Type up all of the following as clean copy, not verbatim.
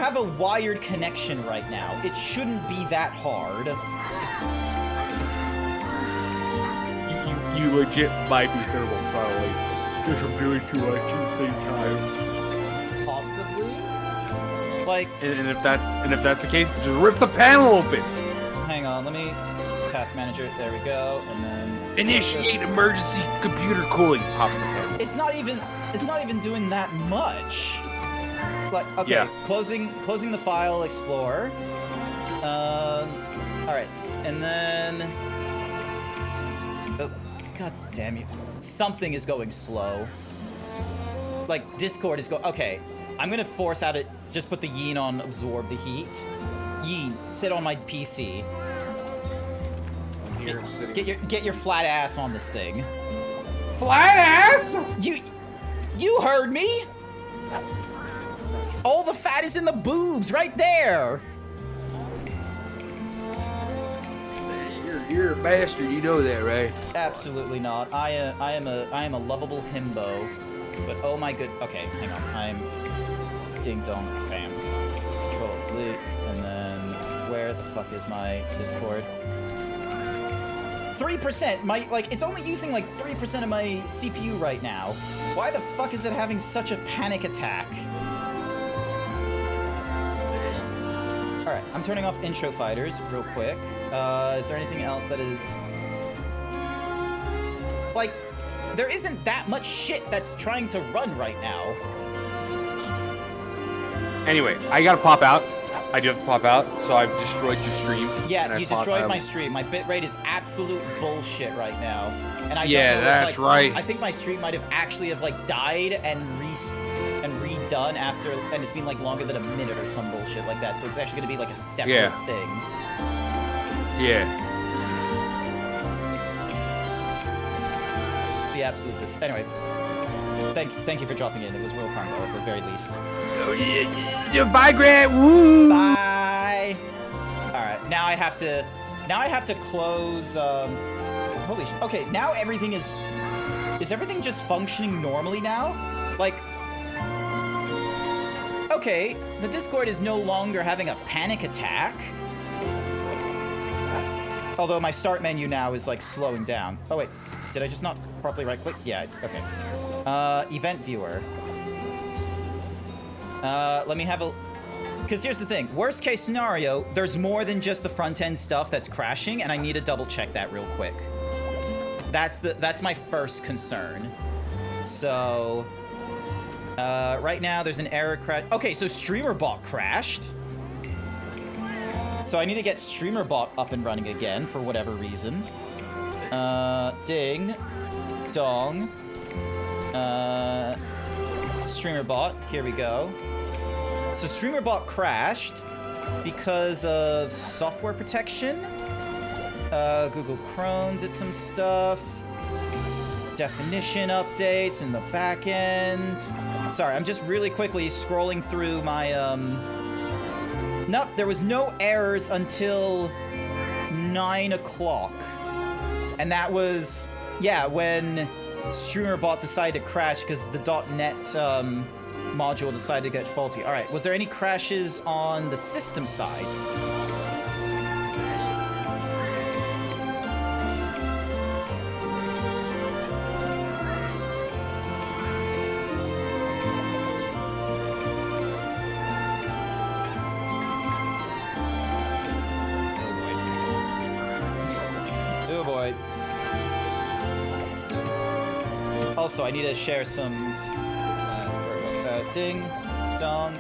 have a wired connection right now. It shouldn't be that hard. You legit might be thermal throttling. Because I'm doing too much at the same time. Possibly. Like. And if that's the case, just rip the panel open. Hang on, let me task manager. There we go, and then initiate emergency computer cooling. Pops the panel. It's not even doing that much. Like, okay, yeah. closing the file explorer. All right, and then. Oh, God damn you! Something is going slow. Like Discord is going. Okay, I'm gonna force out it. Just put the Yin on absorb the heat. Yin, sit on my PC. Here, Get your flat ass on this thing. Flat ass? You heard me. All the fat is in the boobs, right there. You're a bastard. You know that, right? Absolutely not. I am a lovable himbo. But oh my good. Okay, hang on. I'm ding dong bam. Control delete, and then where the fuck is my Discord? 3%. It's only using like 3% of my CPU right now. Why the fuck is it having such a panic attack? All right, I'm turning off intro fighters real quick. Is there anything else that is like? There isn't that much shit that's trying to run right now. Anyway, I gotta pop out. I do have to pop out, so I've destroyed your stream. Yeah, you destroyed my stream. My bitrate is absolute bullshit right now. And I yeah, don't know that's if, right. I think my stream might have actually died and redone after, and it's been like longer than a minute or some bullshit like that. So it's actually gonna be like a separate thing. Yeah. The absolute anyway. Thank you for dropping in. It was real fun though, at the very least. Oh, yeah, bye, Grant. Woo. Bye. All right, now I have to close. Holy shit. Okay, now everything is everything just functioning normally now? Like, okay, the Discord is no longer having a panic attack. Although my start menu now is like slowing down. Oh wait, did I just not properly right click? Yeah, okay. Event viewer. Let me have a... Because here's the thing. Worst case scenario, there's more than just the front end stuff that's crashing, and I need to double check that real quick. That's my first concern. So... right now, there's an error crash. Okay, so StreamerBot crashed. So I need to get StreamerBot up and running again for whatever reason. Ding. Dong. StreamerBot. Here we go. So StreamerBot crashed because of software protection. Google Chrome did some stuff. Definition updates in the back end. Sorry, I'm just really quickly scrolling through my, Nope, there was no errors until 9 o'clock. And that was, yeah, when StreamerBot decided to crash because the .NET module decided to get faulty. All right, was there any crashes on the system side? Also, I need to share some ding dong.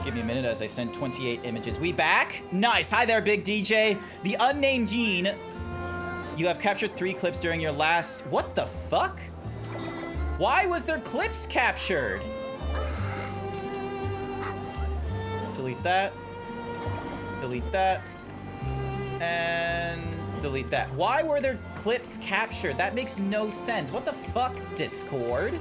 Give me a minute as I send 28 images. We back? Nice. Hi there, Big DJ. The unnamed Gene. You have captured 3 clips during your last... What the fuck? Why was there clips captured? Delete that. Delete that. And delete that. Why were there clips captured? That makes no sense. What the fuck, Discord?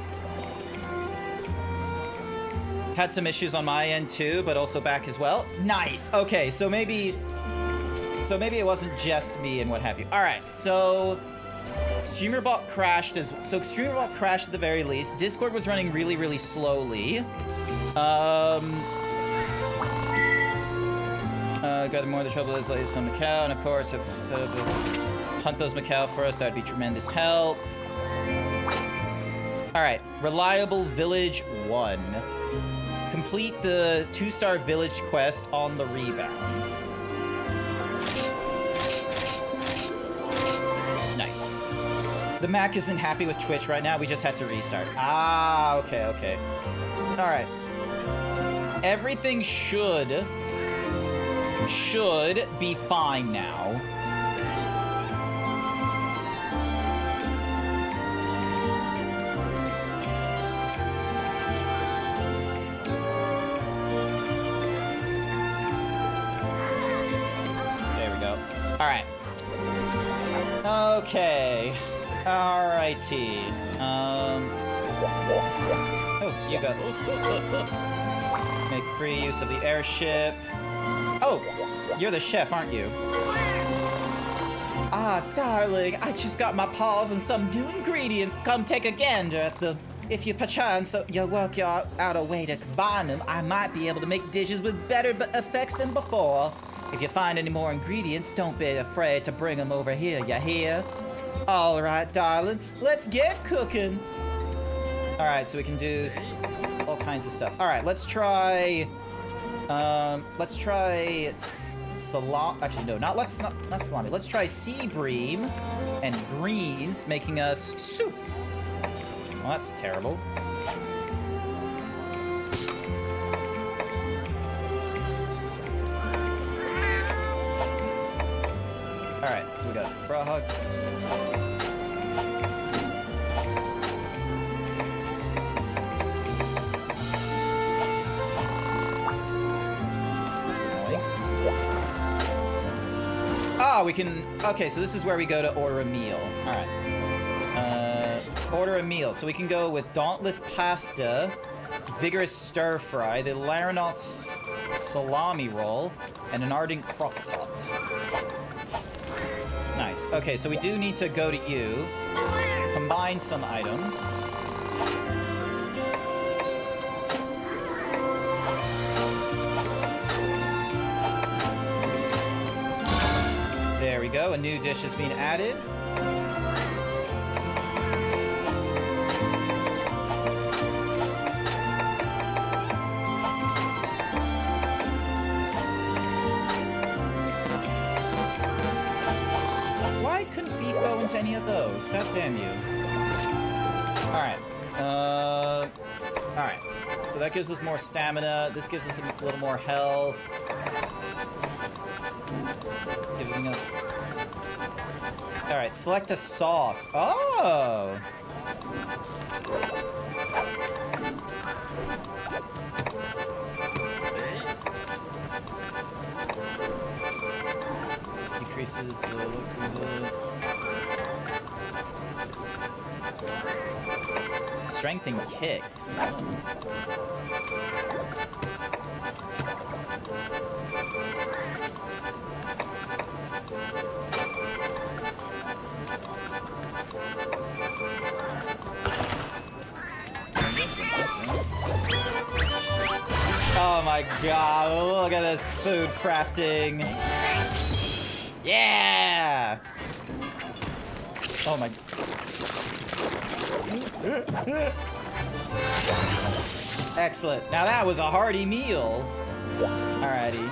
Had some issues on my end too, but also back as well. Nice. Okay, so maybe it wasn't just me and what have you. All right, so StreamerBot crashed so StreamerBot crashed at the very least. Discord was running really, really slowly. Gather more of the trouble is latest on Macau, and of course, if so, hunt those Macau for us, that'd be tremendous help. All right, reliable village 1. Complete the 2-star village quest on the rebound. Nice. The Mac isn't happy with Twitch right now. We just had to restart. Ah, okay, okay. All right. Everything should be fine now. There we go. All right. Okay. Alrighty. Oh, you go. Make free use of the airship. Oh, you're the chef, aren't you? Ah, darling, I just got my paws on some new ingredients. Come take a gander at them. If you perchance you work out a way to combine them, I might be able to make dishes with better effects than before. If you find any more ingredients, don't be afraid to bring them over here, you hear? All right, darling, let's get cooking. All right, so we can do all kinds of stuff. All right, let's try salami. Actually, no, not salami. Let's try sea bream and greens, making us soup. Well, that's terrible. All right, so we got bra hug. Ah, we can... Okay, so this is where we go to order a meal. All right. Order a meal. So we can go with Dauntless Pasta, Vigorous Stir Fry, the Laranauts Salami Roll, and an Ardent Crock-Pot. Nice. Okay, so we do need to go to you, combine some items. There we go, a new dish is being added. Why couldn't beef go into any of those? God damn you. Alright. Alright. So that gives us more stamina. This gives us a little more health. Giving us... Alright, select a sauce. Oh! Decreases the liquid. Strength and kicks. Oh my god, look at this food crafting. Yeah! Oh my... Excellent. Now that was a hearty meal. Alrighty.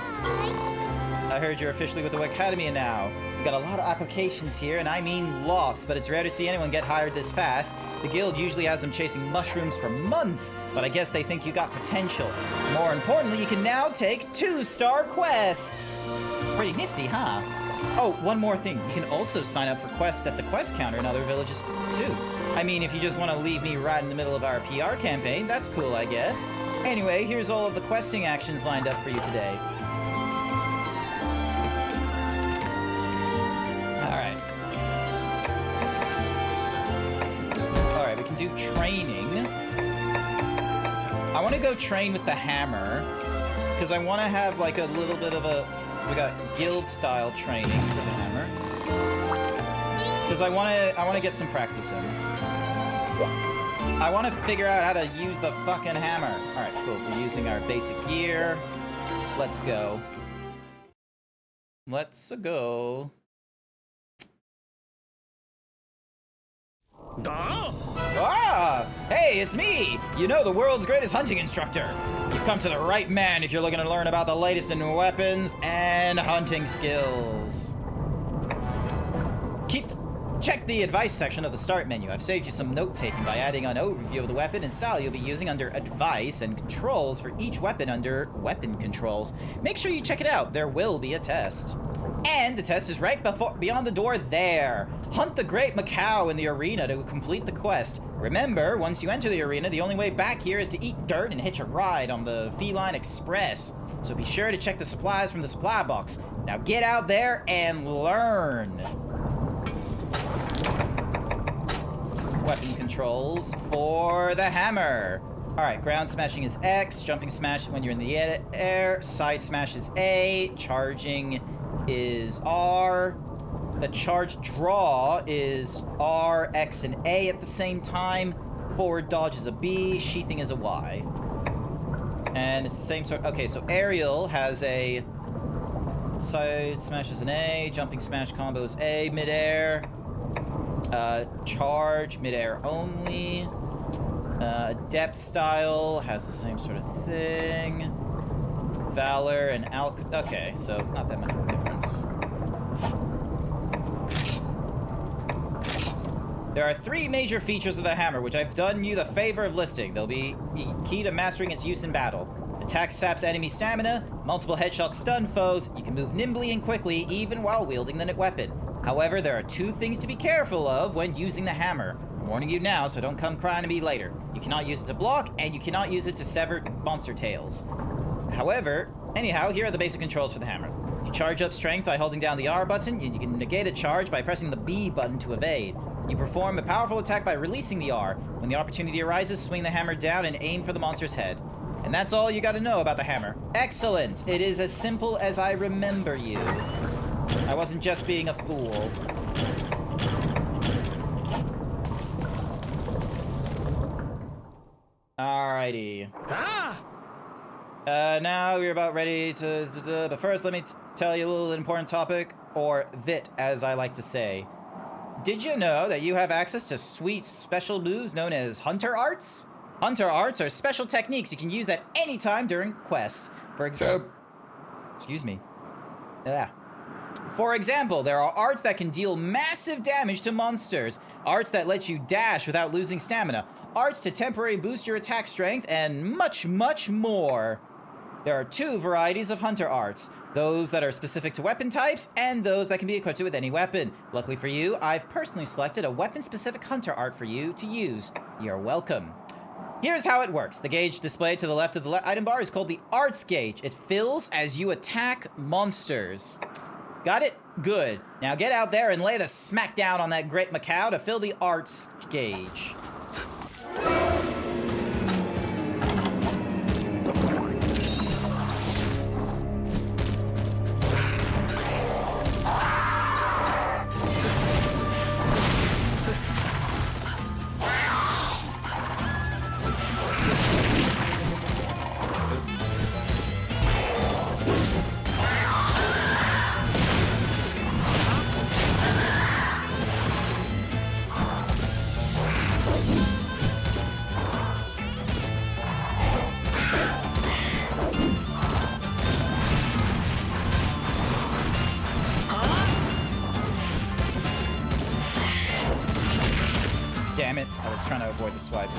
I heard you're officially with the Academy now. We've got a lot of applications here, and I mean lots, but it's rare to see anyone get hired this fast. The guild usually has them chasing mushrooms for months, but I guess they think you got potential. More importantly, you can now take 2-star quests. Pretty nifty, huh? Oh, one more thing. You can also sign up for quests at the quest counter in other villages, too. I mean, if you just want to leave me right in the middle of our PR campaign, that's cool, I guess. Anyway, here's all of the questing actions lined up for you today. Alright. training. I want to go train with the hammer, because I want to have like a little bit of a... So we got guild-style training for the hammer. Because I want to get some practice in. I want to figure out how to use the fucking hammer. All right, cool. We're using our basic gear. Let's go. Let's go. Ah! Hey, it's me! You know, the world's greatest hunting instructor. You've come to the right man if you're looking to learn about the latest in weapons and hunting skills. Check the advice section of the start menu. I've saved you some note-taking by adding an overview of the weapon and style you'll be using under advice and controls for each weapon under weapon controls. Make sure you check it out. There will be a test. And the test is right beyond the door there. Hunt the Great Macau in the arena to complete the quest. Remember, once you enter the arena, the only way back here is to eat dirt and hitch a ride on the Feline Express. So be sure to check the supplies from the supply box. Now get out there and learn. Weapon controls for the hammer. Alright, ground smashing is X, jumping smash when you're in the air, side smash is A, charging is R, the charge draw is R, X, and A at the same time, forward dodge is a B, sheathing is a Y. And it's the same sort. Okay, so aerial has a side smash is an A, jumping smash combo is A, midair. Charge, midair only. Depth style has the same sort of thing. Valor and okay, so not that much difference. There are 3 major features of the hammer, which I've done you the favor of listing. They'll be key to mastering its use in battle. Attack saps enemy stamina, multiple headshots stun foes, you can move nimbly and quickly even while wielding the weapon. However, there are 2 things to be careful of when using the hammer. I'm warning you now, so don't come crying to me later. You cannot use it to block, and you cannot use it to sever monster tails. However, anyhow, here are the basic controls for the hammer. You charge up strength by holding down the R button, and you can negate a charge by pressing the B button to evade. You perform a powerful attack by releasing the R. When the opportunity arises, swing the hammer down and aim for the monster's head. And that's all you gotta know about the hammer. Excellent! It is as simple as I remember you. I wasn't just being a fool. Alrighty. Now we're about ready to... But first, let me tell you a little important topic, or VIT, as I like to say. Did you know that you have access to sweet special moves known as Hunter Arts? Hunter Arts are special techniques you can use at any time during quests. For example... Excuse me. Yeah. For example, there are arts that can deal massive damage to monsters, arts that let you dash without losing stamina, arts to temporarily boost your attack strength, and much, much more. There are 2 varieties of hunter arts, those that are specific to weapon types, and those that can be equipped with any weapon. Luckily for you, I've personally selected a weapon-specific hunter art for you to use. You're welcome. Here's how it works. The gauge displayed to the left of the item bar is called the arts gauge. It fills as you attack monsters. Got it? Good. Now get out there and lay the smack down on that Great Macau to fill the arts gauge. Damn it, I was trying to avoid the swipes.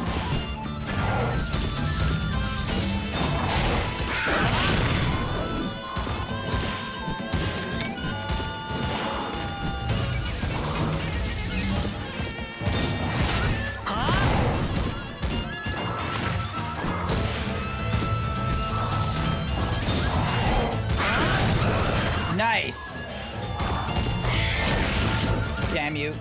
Nice! Damn you.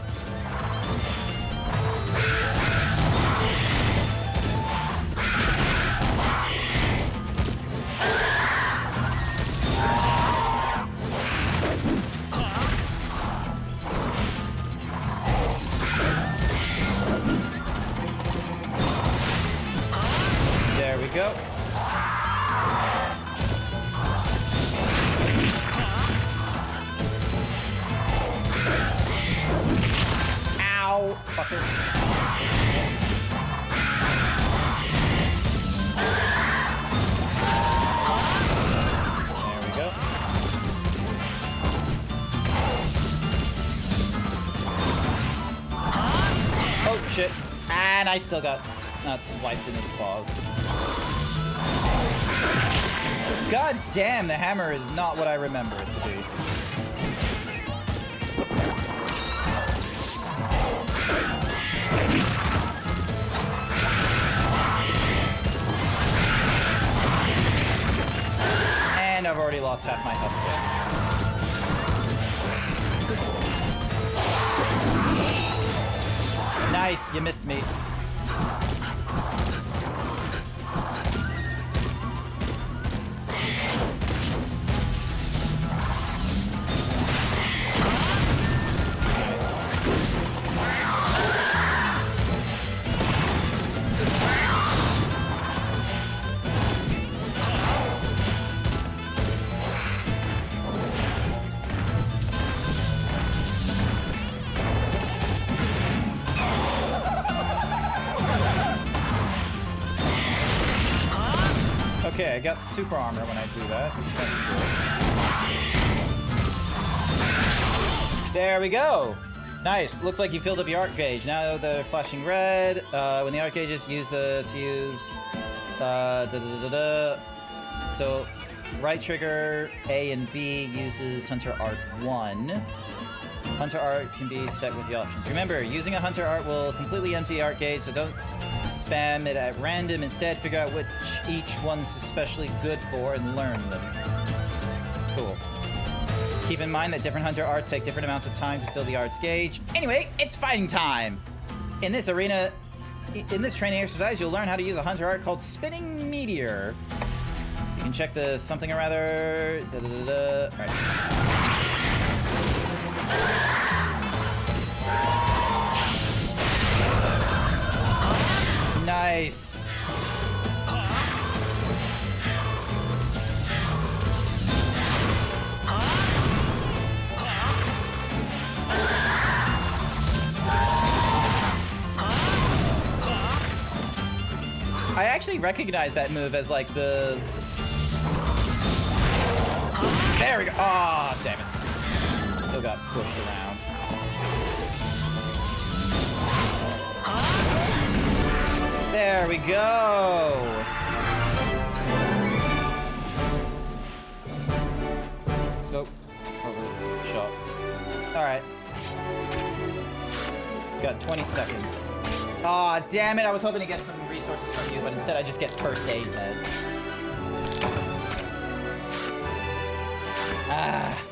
go. Ow, fucker. There we go. Oh, shit. And I still got not swiped in his claws. God damn, the hammer is not what I remember it to be. And I've already lost half my health again. Nice, you missed me. Okay, I got super armor when I do that. That's good. There we go. Nice. Looks like you filled up your arc gauge. Now they're flashing red. When the arc gauges use So right trigger A and B uses Hunter Art 1. Hunter Art can be set with the options. Remember, using a Hunter Art will completely empty the arc gauge, so don't spam it at random. Instead, figure out which each one's especially good for and learn them. Cool. Keep in mind that different Hunter Arts take different amounts of time to fill the art's gauge. Anyway, it's fighting time! In this training exercise, you'll learn how to use a Hunter Art called Spinning Meteor. You can check the something or rather... Alright. Nice. I actually recognize that move as like the... There we go. Aw, oh, damn it. Still got pushed around. There we go. Nope. Overshot. Alright. Got 20 seconds. Aw, oh, damn it. I was hoping to get some resources from you, but instead I just get first aid meds. Ah.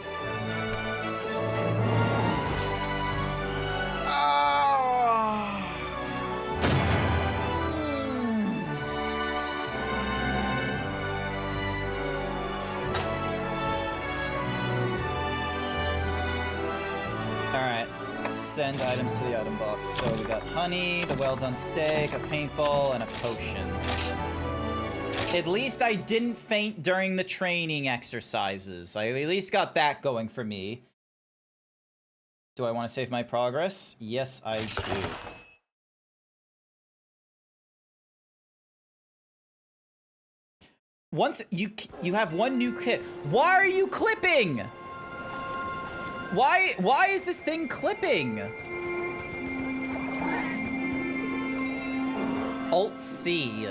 Alright, send items to the item box. So we got honey, the well-done steak, a paintball, and a potion. At least I didn't faint during the training exercises. I at least got that going for me. Do I want to save my progress? Yes, I do. Once you have one new clip. Why are you clipping? Why is this thing clipping? Alt-C.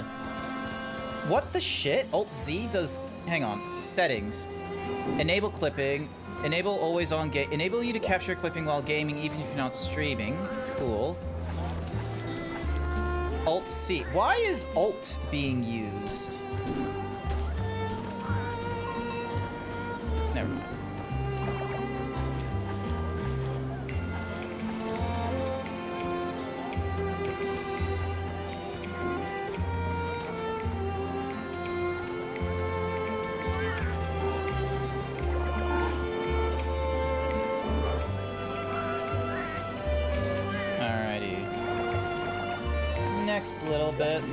What the shit? Alt-Z does... Hang on. Settings. Enable clipping. Enable always on game. Enable you to capture clipping while gaming even if you're not streaming. Cool. Alt-C. Why is Alt being used? Never mind. Alrighty. Next little bit.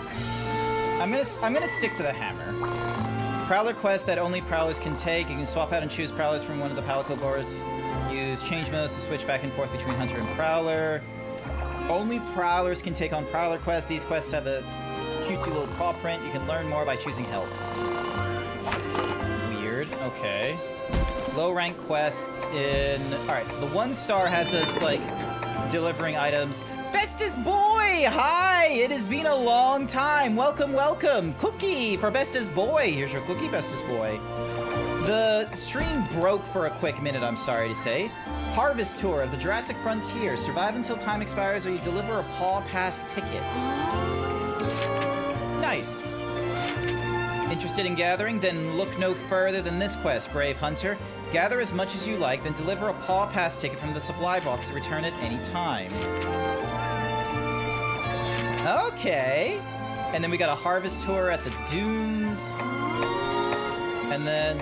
I'm gonna stick to the hammer. Prowler quest that only Prowlers can take. You can swap out and choose Prowlers from one of the Palico boards. Use change modes to switch back and forth between Hunter and Prowler. Only Prowlers can take on Prowler quests. These quests have a cutesy little paw print. You can learn more by choosing help. Weird. Okay. Low rank quests in... Alright, so the 1-star has us, like, delivering items. Bestest Boy! Hi! It has been a long time. Welcome, welcome. Cookie for Bestest Boy. Here's your cookie, Bestest Boy. The stream broke for a quick minute, I'm sorry to say. Harvest Tour of the Jurassic Frontier. Survive until time expires or you deliver a Paw Pass ticket. Nice. Interested in gathering? Then look no further than this quest, Brave Hunter. Gather as much as you like, then deliver a Paw Pass ticket from the supply box to return at any time. Okay. And then we got a Harvest Tour at the Dunes. And then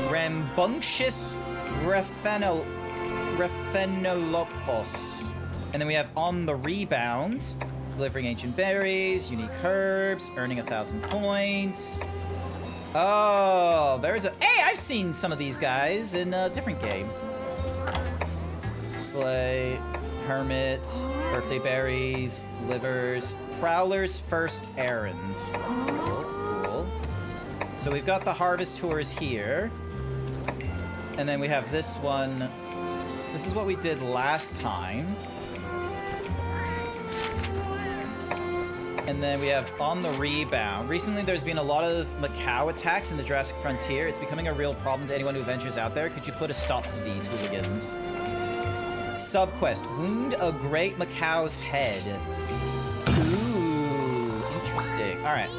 Rambunctious Rephenolopos. And then we have On the Rebound, delivering ancient berries, unique herbs, earning 1,000 points. Oh, there's a... Hey, I've seen some of these guys in a different game. Slay, Hermit, Birthday Berries, Livers, Prowler's First Errand. Cool. So we've got the Harvest Tours here. And then we have this one. This is what we did last time. And then we have On the Rebound. Recently, there's been a lot of Macau attacks in the Jurassic Frontier. It's becoming a real problem to anyone who ventures out there. Could you put a stop to these hooligans? Subquest. Wound a Great Macau's Head. Ooh, interesting. All right.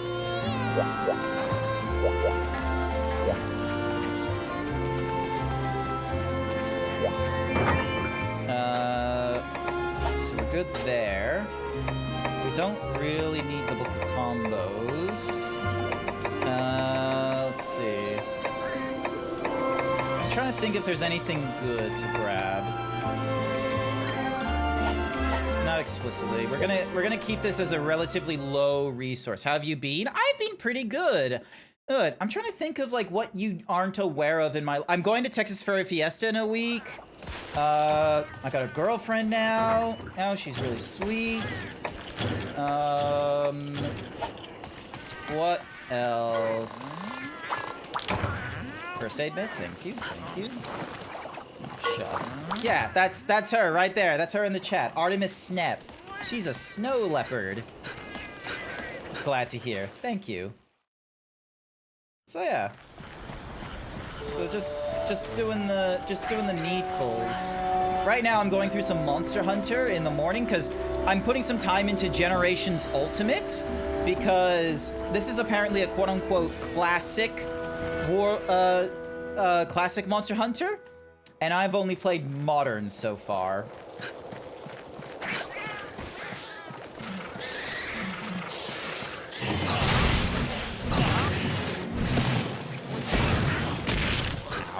So we're good there. We don't really need the Book of Combos. Let's see. I'm trying to think if there's anything good to grab. Not explicitly. We're gonna keep this as a relatively low resource. How have you been? I've been pretty good. Good. I'm trying to think of like what you aren't aware of in my... I'm going to Texas Furry Fiesta in a week. I got a girlfriend now. Now she's really sweet. What else? First aid bit, thank you, thank you. Shucks. Yeah, that's her right there. That's her in the chat. Artemis Snap. She's a snow leopard. Glad to hear. Thank you. So yeah. So just doing the needfuls. Right now I'm going through some Monster Hunter in the morning because I'm putting some time into Generations Ultimate because this is apparently a quote-unquote classic classic Monster Hunter, and I've only played Modern so far.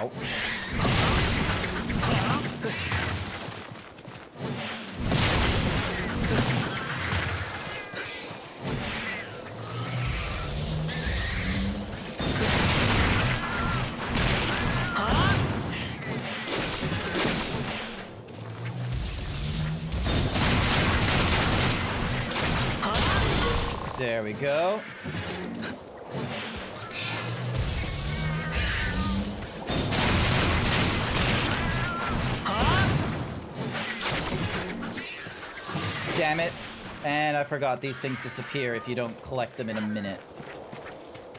Ow. There we go. Damn it. And I forgot these things disappear if you don't collect them in a minute.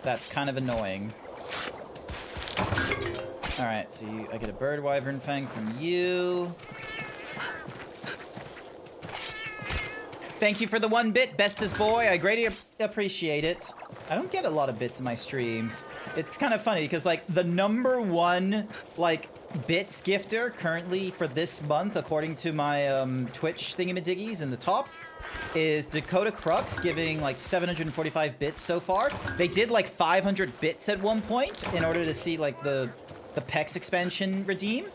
That's kind of annoying. Alright, so I get a bird wyvern fang from you. Thank you for the 1 bit, bestest boy. I greatly appreciate it. I don't get a lot of bits in my streams. It's kind of funny because like the #1 like bits gifter currently for this month, according to my Twitch thingamadiggies in the top, is Dakota Crux, giving like 745 bits so far. They did like 500 bits at one point in order to see like the PEX expansion redeem.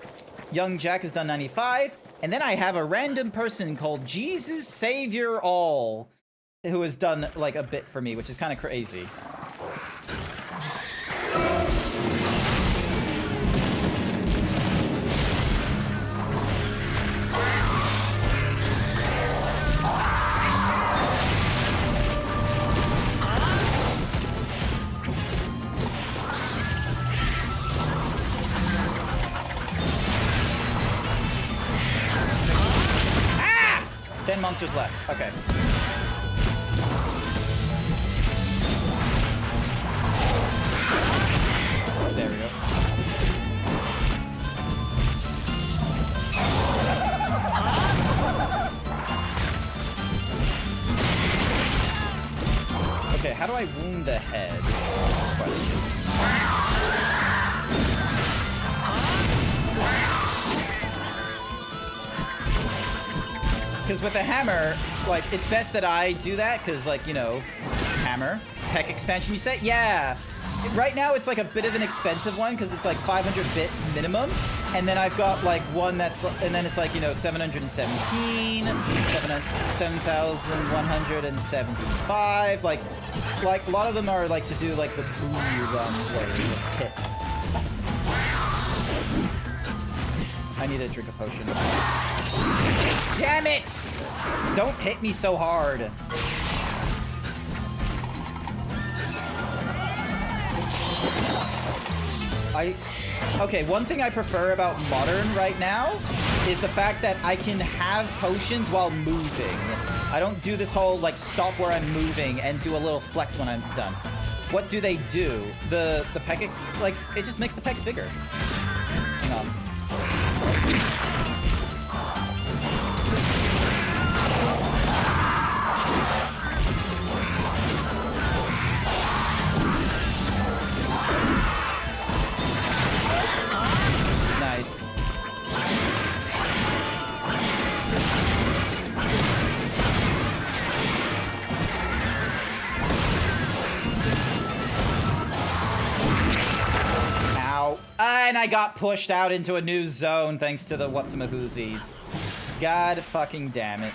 Young Jack has done 95. And then I have a random person called Jesus Savior All who has done like a bit for me, which is kind of crazy. Ah! 10 monsters left. Okay. There we go. Okay, how do I wound the head? Question. Because with the hammer, like, it's best that I do that, because, like, you know, hammer, peck expansion, you say? Yeah! Right now, it's like a bit of an expensive one because it's like 500 bits minimum, and then I've got like one that's, and then it's like, you know, 717, 7,175. Like a lot of them are like to do like the booty run play with tits. I need to drink a potion. Damn it! Don't hit me so hard. Okay, one thing I prefer about Modern right now is the fact that I can have potions while moving. I don't do this whole, like, stop where I'm moving and do a little flex when I'm done. What do they do? The peck, like, it just makes the pecs bigger. Hang on. Nice. Ow. And I got pushed out into a new zone thanks to the whatsamahoozies. God fucking damn it.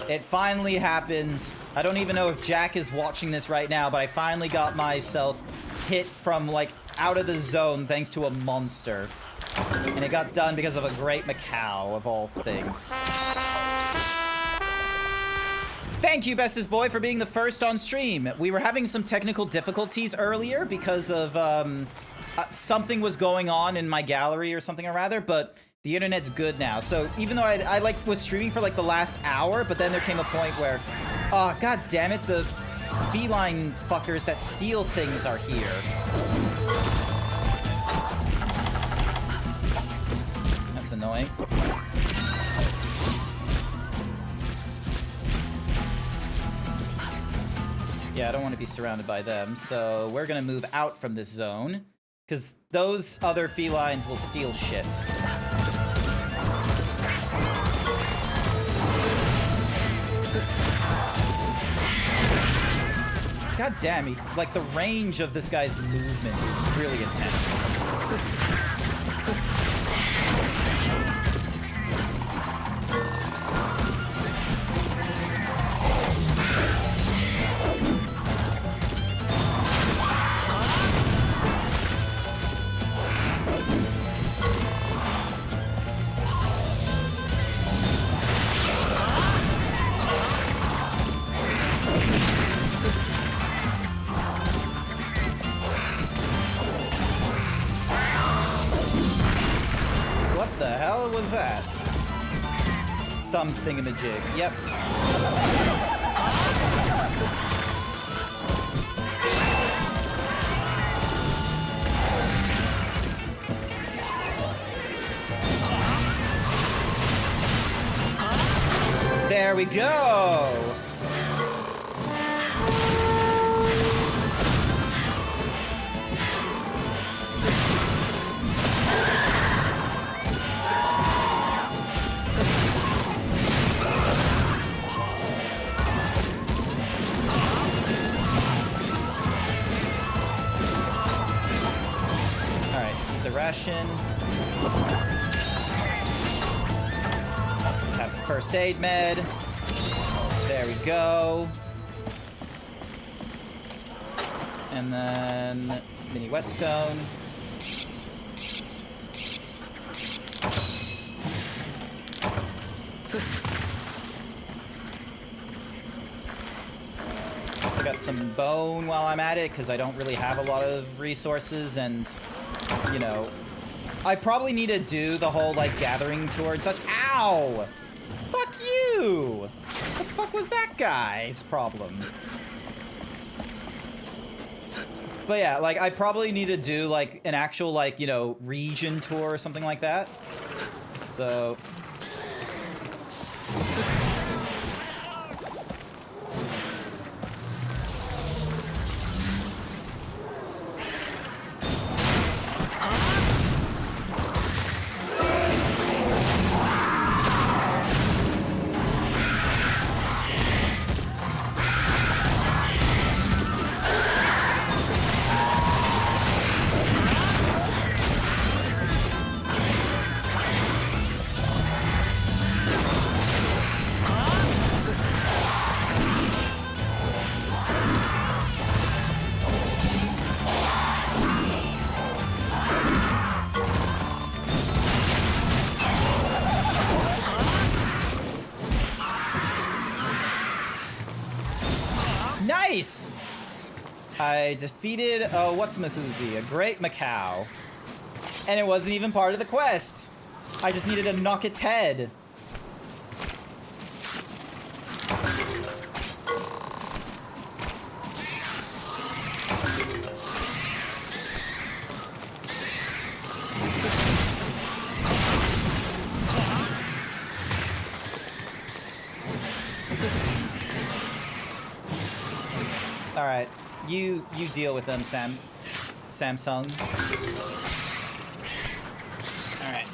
It finally happened. I don't even know if Jack is watching this right now, but I finally got myself hit from, like, out of the zone thanks to a monster. And it got done because of a great Macau, of all things. Thank you, Bestest Boy, for being the first on stream. We were having some technical difficulties earlier because of, something was going on in my gallery or something or rather, but the internet's good now. So even though I like, was streaming for, like, the last hour, but then there came a point where, oh, god damn it, the feline fuckers that steal things are here. That's annoying. Yeah, I don't want to be surrounded by them, so we're gonna move out from this zone, because those other felines will steal shit. God damn, he, like, the range of this guy's movement is really intense. What the hell was that? Some thingamajig. Yep. There we go. Ration. Have the first aid med. There we go. And then mini whetstone. Pick up some bone while I'm at it, because I don't really have a lot of resources, and, you know, I probably need to do the whole, like, gathering tour and such. Ow! Fuck you! What the fuck was that guy's problem? But yeah, like, I probably need to do, like, an actual, like, you know, region tour or something like that. So... Nice! I defeated, what's-mahoozy, a great Macau. And it wasn't even part of the quest. I just needed to knock its head. Alright, you deal with them, Samsung. Alright.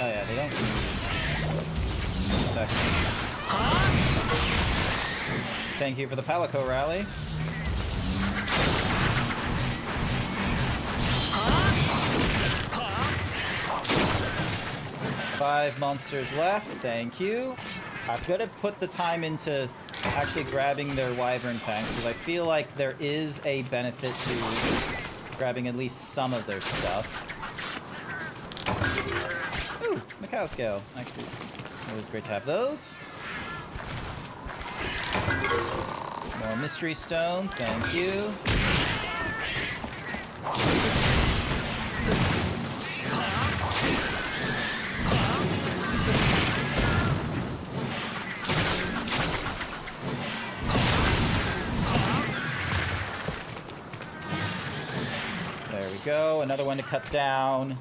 Oh yeah, they don't attack. Thank you for the Palico rally. Five monsters left, thank you. I've got to put the time into actually grabbing their wyvern fangs, because I feel like there is a benefit to grabbing at least some of their stuff. Ooh, Macau scale. Actually, always great to have those. More mystery stone, thank you. There we go, another one to cut down.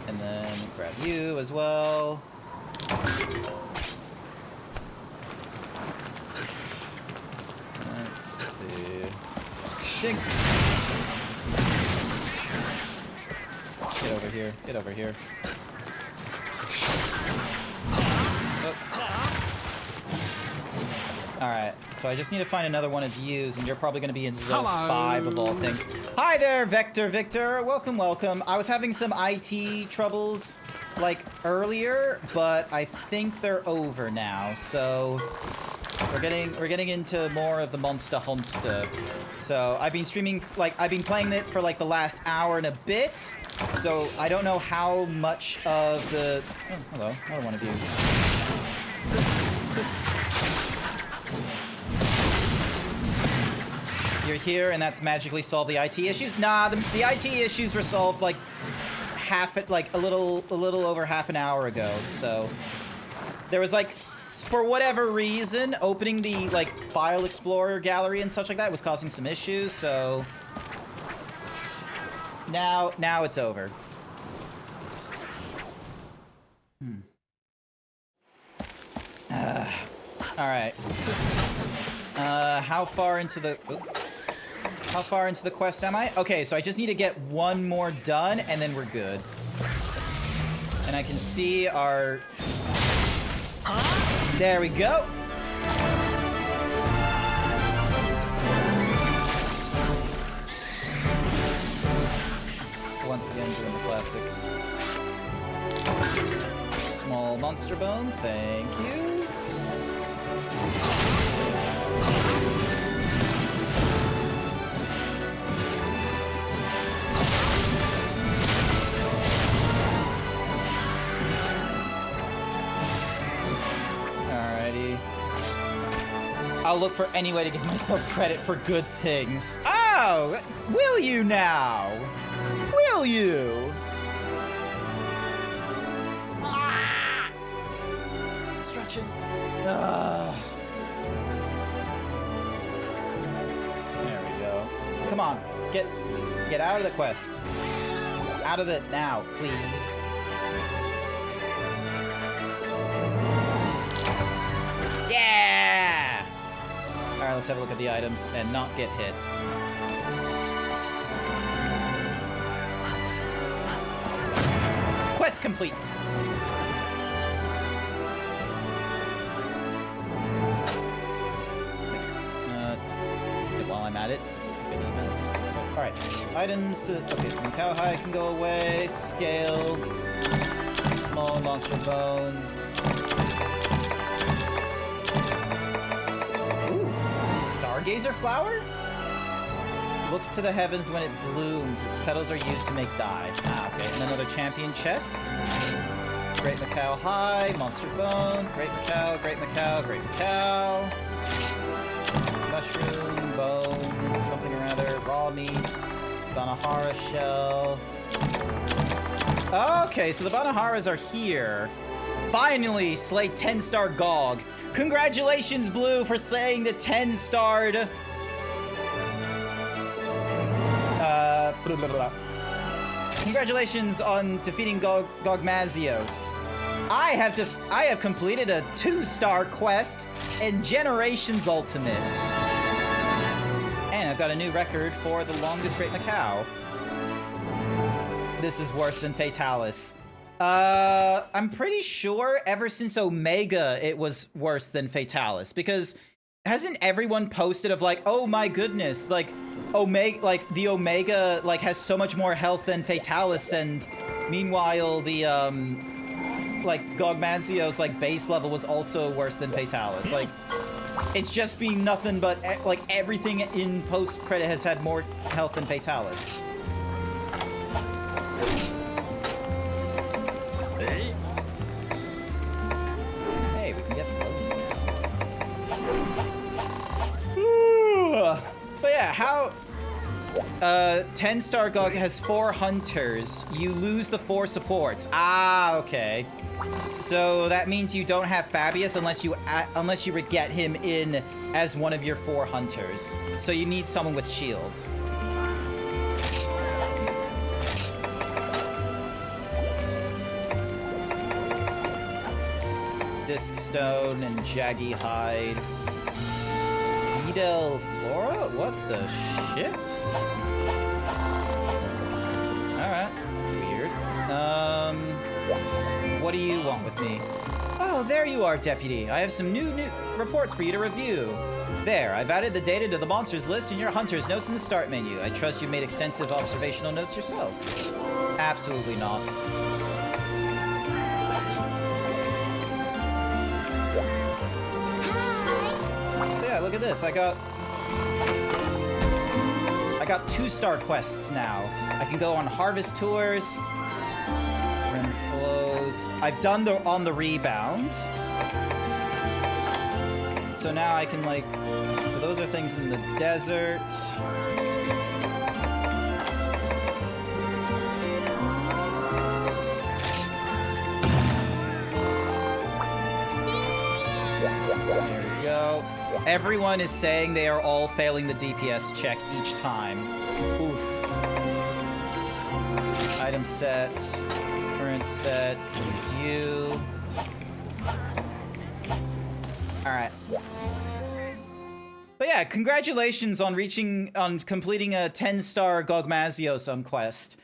And then grab you as well. Let's see. Ding! Get over here. Get over here. Oh. Alright, so I just need to find another one of yous, and you're probably going to be in zone 5 of all things. Hi there, Victor! Welcome, welcome. I was having some IT troubles, like, earlier, but I think they're over now, so... We're getting into more of the Monster Hunter. So, I've been streaming, like, I've been playing it for, like, the last hour and a bit, so I don't know how much of the... Oh, hello, another one of you. You're here, and that's magically solved the IT issues? Nah, the IT issues were solved like a little over half an hour ago. So there was like, for whatever reason, opening the like file explorer gallery and such like that was causing some issues. So now it's over. All right. how far into the quest am I? Okay, so I just need to get one more done, and then we're good. And I can see our... There we go. Once again, doing the classic. Small monster bone, thank you. Alrighty. I'll look for any way to give myself credit for good things. Oh! Will you now? Will you? Ah! Stretching. There we go. Come on, get out of the quest. Out of it now, please. Yeah! Alright, let's have a look at the items and not get hit. Quest complete! While I'm at it, alright, items to... Okay, so the cow hide can go away. Scale. Small monster bones. Ooh, stargazer flower? Looks to the heavens when it blooms. Its petals are used to make dye. Ah, okay. And another champion chest. Great Macau high, monster bone, great Macau, great Macau, great Macau. Mushroom, bone, something or other, raw meat, Banahara shell. Okay, so the Banaharas are here. Finally, slay 10-star Gog. Congratulations, Blue, for slaying the 10-starred... blah, blah, blah. Congratulations on defeating Gogmazios. I have completed a 2-star quest in Generations Ultimate. And I've got a new record for the longest Great Macau. This is worse than Fatalis. I'm pretty sure ever since Omega it was worse than Fatalis, because hasn't everyone posted of like, oh my goodness, like Omega, like the Omega like has so much more health than Fatalis, and meanwhile the like Gogmazios like base level was also worse than Fatalis. Like it's just been nothing but like everything in post credit has had more health than Fatalis. Hey, we can get the but yeah, how 10-star Gog has 4 hunters. You lose the 4 supports. Ah, okay. So that means you don't have Fabius unless you get him in as one of your 4 hunters. So you need someone with shields. Disc Stone and Jaggy Hide. Edel Flora? What the shit? Alright. Weird. What do you want with me? Oh, there you are, Deputy. I have some new reports for you to review. There, I've added the data to the monsters list in your hunter's notes in the start menu. I trust you made extensive observational notes yourself. Absolutely not. Yeah, look at this. I got 2-star quests now. I can go on harvest tours. Rim flows. I've done the on the rebound. So now I can like, so those are things in the desert. There we go. Everyone is saying they are all failing the DPS check each time. Oof. Item set. Current set. Use you. Alright. But yeah, congratulations on completing a 10-star Gogmazio quest.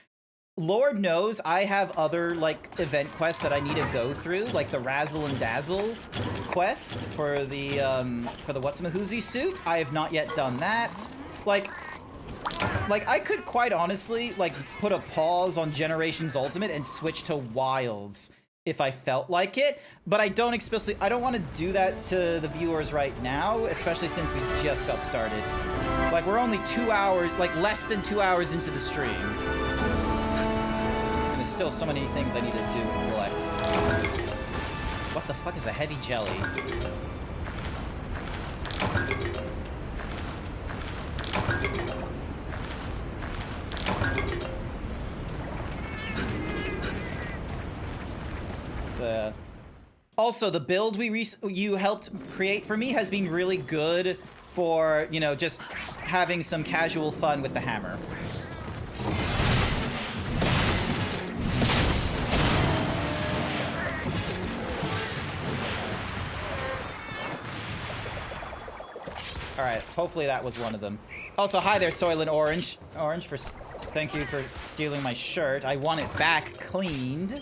Lord knows I have other, like, event quests that I need to go through, like the Razzle and Dazzle quest for the Whatsamahoozy suit. I have not yet done that. Like, I could quite honestly, like, put a pause on Generations Ultimate and switch to Wilds if I felt like it, but I don't want to do that to the viewers right now, especially since we just got started. Like, we're only 2 hours, like, less than 2 hours into the stream. And there's still so many things I need to do and collect. What the fuck is a heavy jelly? Also, the build you helped create for me has been really good for, you know, just having some casual fun with the hammer. Alright, hopefully that was one of them. Also, hi there, Soylent Orange. Thank you for stealing my shirt. I want it back cleaned.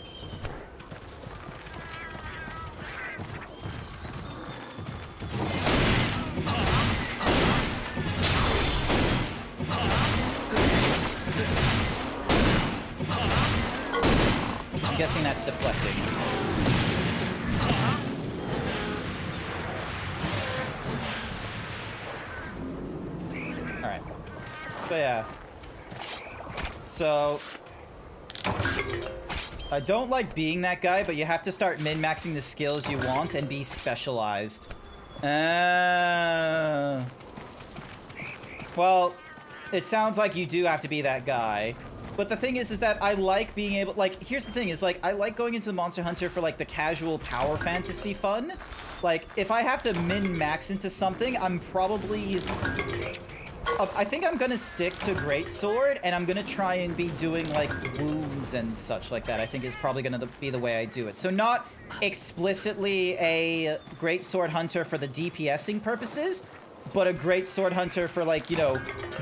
I'm guessing that's deflecting. Alright. So yeah. So I don't like being that guy, but you have to start min-maxing the skills you want and be specialized. Well, it sounds like you do have to be that guy. But the thing is that I like being able, like, here's the thing, is, like, I like going into the Monster Hunter for, like, the casual power fantasy fun. Like, if I have to min-max into something, I'm probably... I think I'm gonna stick to Greatsword, and I'm gonna try and be doing, like, wounds and such like that. I think is probably gonna be the way I do it. So not explicitly a Greatsword Hunter for the DPSing purposes, but a Greatsword Hunter for, like, you know,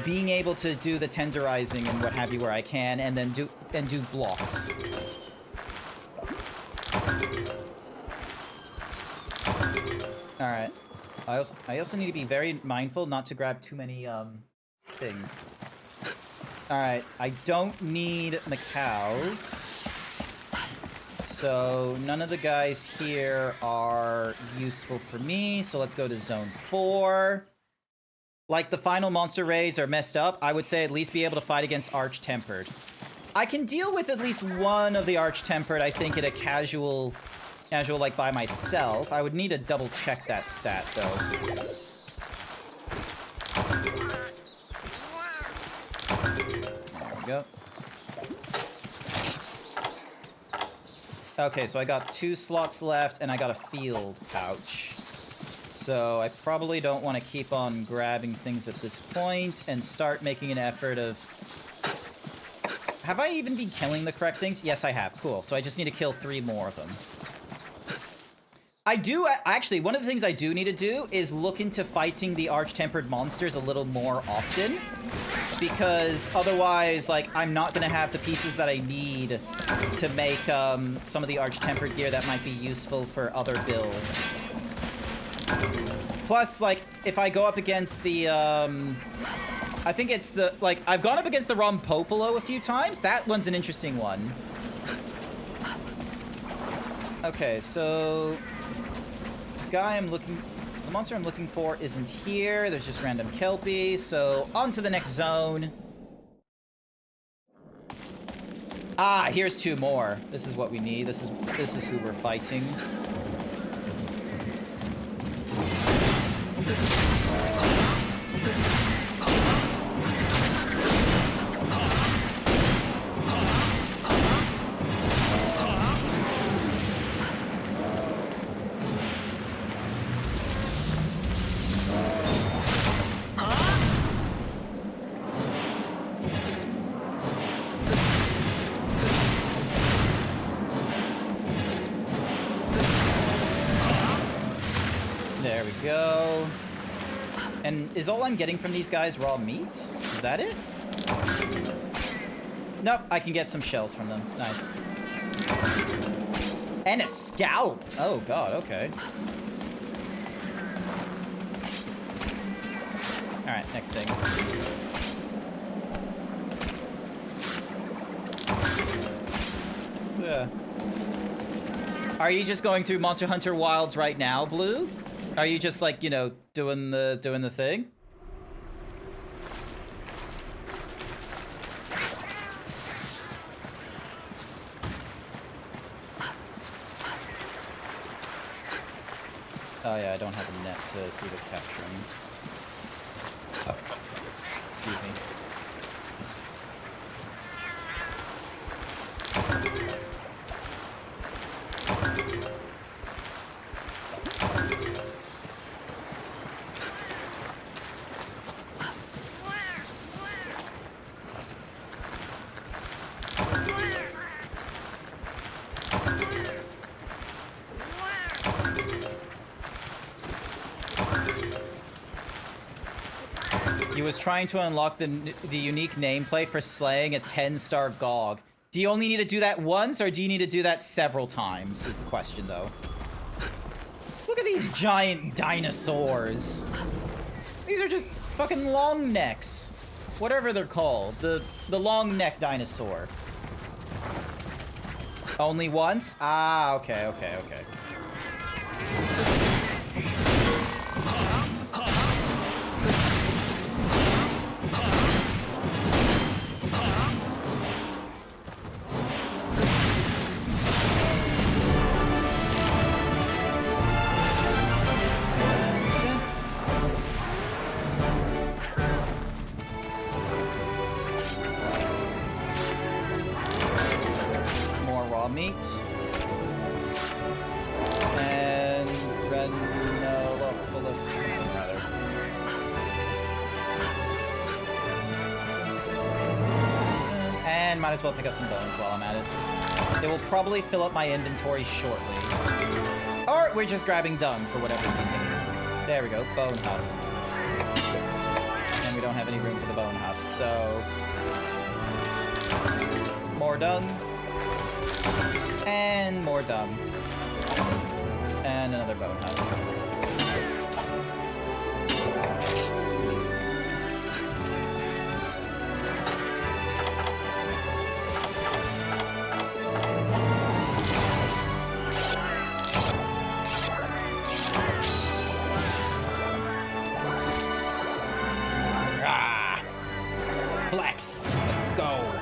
being able to do the tenderizing and what have you where I can, and then do blocks. Alright. I also need to be very mindful not to grab too many, things. Alright, I don't need the cows. So none of the guys here are useful for me, so let's go to Zone 4. Like, the final monster raids are messed up, I would say at least be able to fight against Arch-Tempered. I can deal with at least one of the Arch-Tempered, I think, in a casual, like, by myself. I would need to double-check that stat, though. There we go. Okay, so I got 2 slots left, and I got a field pouch. So I probably don't want to keep on grabbing things at this point and start making an effort of... Have I even been killing the correct things? Yes, I have. Cool. So I just need to kill 3 more of them. I do... Actually, one of the things I do need to do is look into fighting the Arch-Tempered monsters a little more often. Because otherwise, like, I'm not going to have the pieces that I need to make some of the Arch-Tempered gear that might be useful for other builds. Plus, like, if I go up against the, I think it's the, like, I've gone up against the Rompopolo a few times. That one's an interesting one. Okay, so the monster I'm looking for isn't here. There's just random Kelpie, so on to the next zone. Ah, here's 2 more. This is what we need. This is who we're fighting. There we go. And is all I'm getting from these guys raw meat? Is that it? Nope, I can get some shells from them. Nice. And a scalp! Oh god, okay. Alright, next thing. Yeah. Are you just going through Monster Hunter Wilds right now, Blue? Are you just like, you know, doing the thing? Oh yeah, I don't have a net to do the capturing. Excuse me. He was trying to unlock the unique nameplate for slaying a 10-star Gog. Do you only need to do that once, or do you need to do that several times, is the question, though. Look at these giant dinosaurs. These are just fucking long necks. Whatever they're called. The long neck dinosaur. Only once? Ah, okay. Meat and Rhenolophilus something or other. And might as well pick up some bones while I'm at it. It will probably fill up my inventory shortly. Or we're just grabbing dung for whatever reason. There we go, bone husk. And we don't have any room for the bone husk, so more dung. And more dung. And another bone husk. Ah! Flex! Let's go!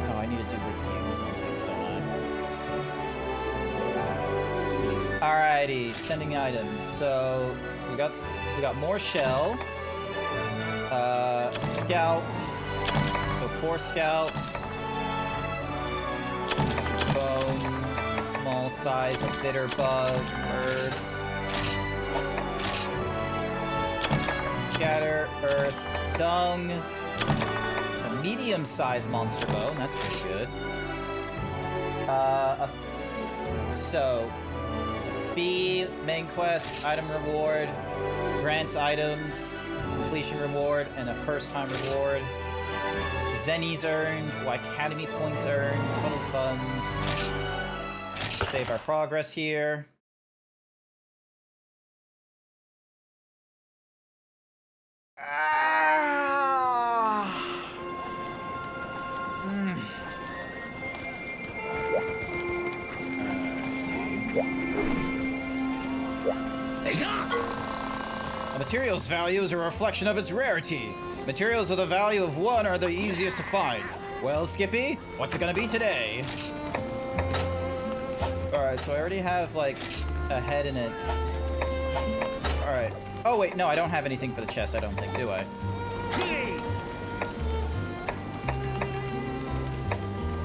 Oh, I need to do reviews on things, don't I? Alrighty, sending items. So we got more shell, scalp. So 4 scalps, bone, small size of bitter bug, herbs. Scatter, earth, dung, a medium-sized monster bone, that's pretty good. So, a fee, main quest, item reward, grants items, completion reward, and a first-time reward. Zennies earned, Academy points earned, total funds. Save our progress here. A material's value is a reflection of its rarity. Materials with a value of 1 are the easiest to find. Well, Skippy, what's it gonna be today? Alright, so I already have, like, a head in it. Alright. Oh, wait, no, I don't have anything for the chest, I don't think, do I?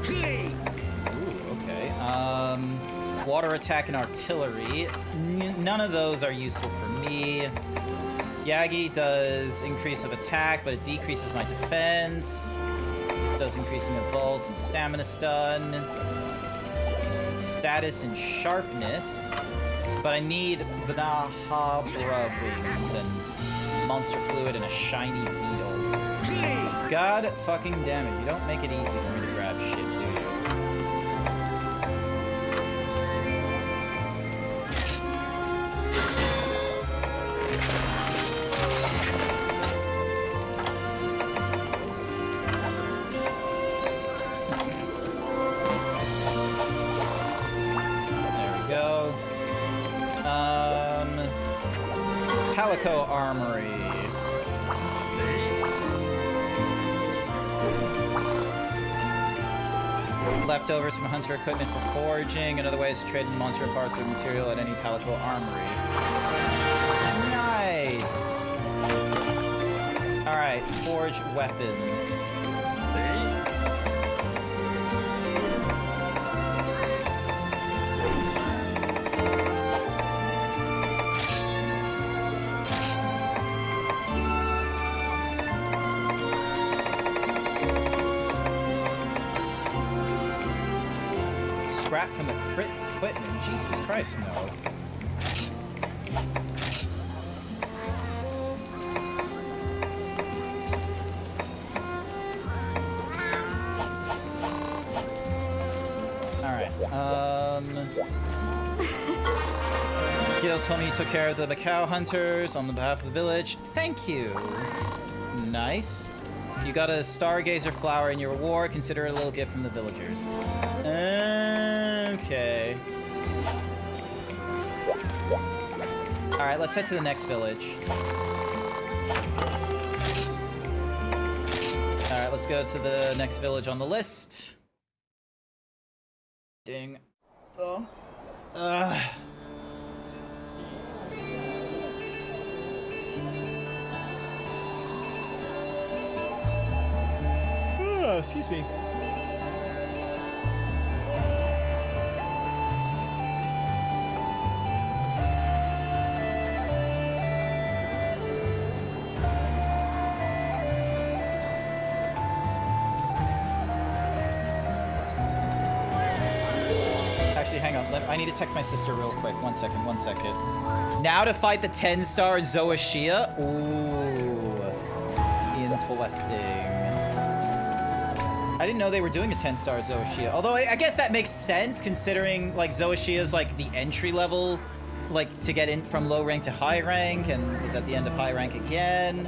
Ooh, okay. Water attack and artillery. None of those are useful for me. Yagi does increase of attack, but it decreases my defense. This does increasing of volts and stamina stun. Status and sharpness. But I need Vanahabra wings and monster fluid and a shiny beetle. God fucking damn it. You don't make it easy for me to grab shit, do you? Calico Armory. Leftovers from hunter equipment for foraging and other ways to trade in monster parts or material at any Calico Armory. Nice. Alright, forge weapons. Scrap from the crit equipment. Jesus Christ, no. Alright, Gil told me you took care of the Macau hunters on the behalf of the village. Thank you. Nice. You got a stargazer flower in your reward. Consider it a little gift from the villagers. Okay. Alright, let's head to the next village. Alright, let's go to the next village on the list. Ding. Oh. Excuse me. Actually, hang on. I need to text my sister real quick. 1 second, 1 second. Now to fight the 10-star Zoashia? Ooh. Interesting. I didn't know they were doing a 10-star Zoashia. Although I guess that makes sense considering like Zoashia's like the entry level, like to get in from low rank to high rank, and was at the end of high rank again.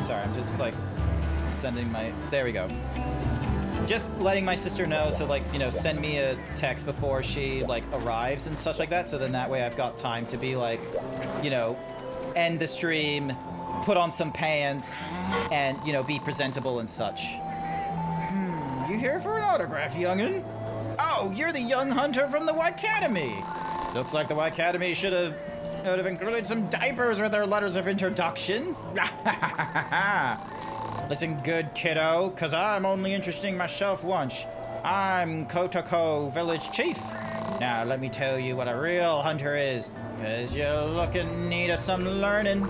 Sorry, I'm just like sending my... There we go. Just letting my sister know to, like, you know, send me a text before she, like, arrives and such like that, so then that way I've got time to be, like, you know, end the stream, put on some pants, and, you know, be presentable and such. You here for an autograph, young'un? Oh, you're the young hunter from the White Academy. Looks like the White Academy should have included some diapers with their letters of introduction. Listen good, kiddo, cause I'm only interesting myself once. I'm Kotoko Village Chief. Now let me tell you what a real hunter is, cause you look in need of some learning.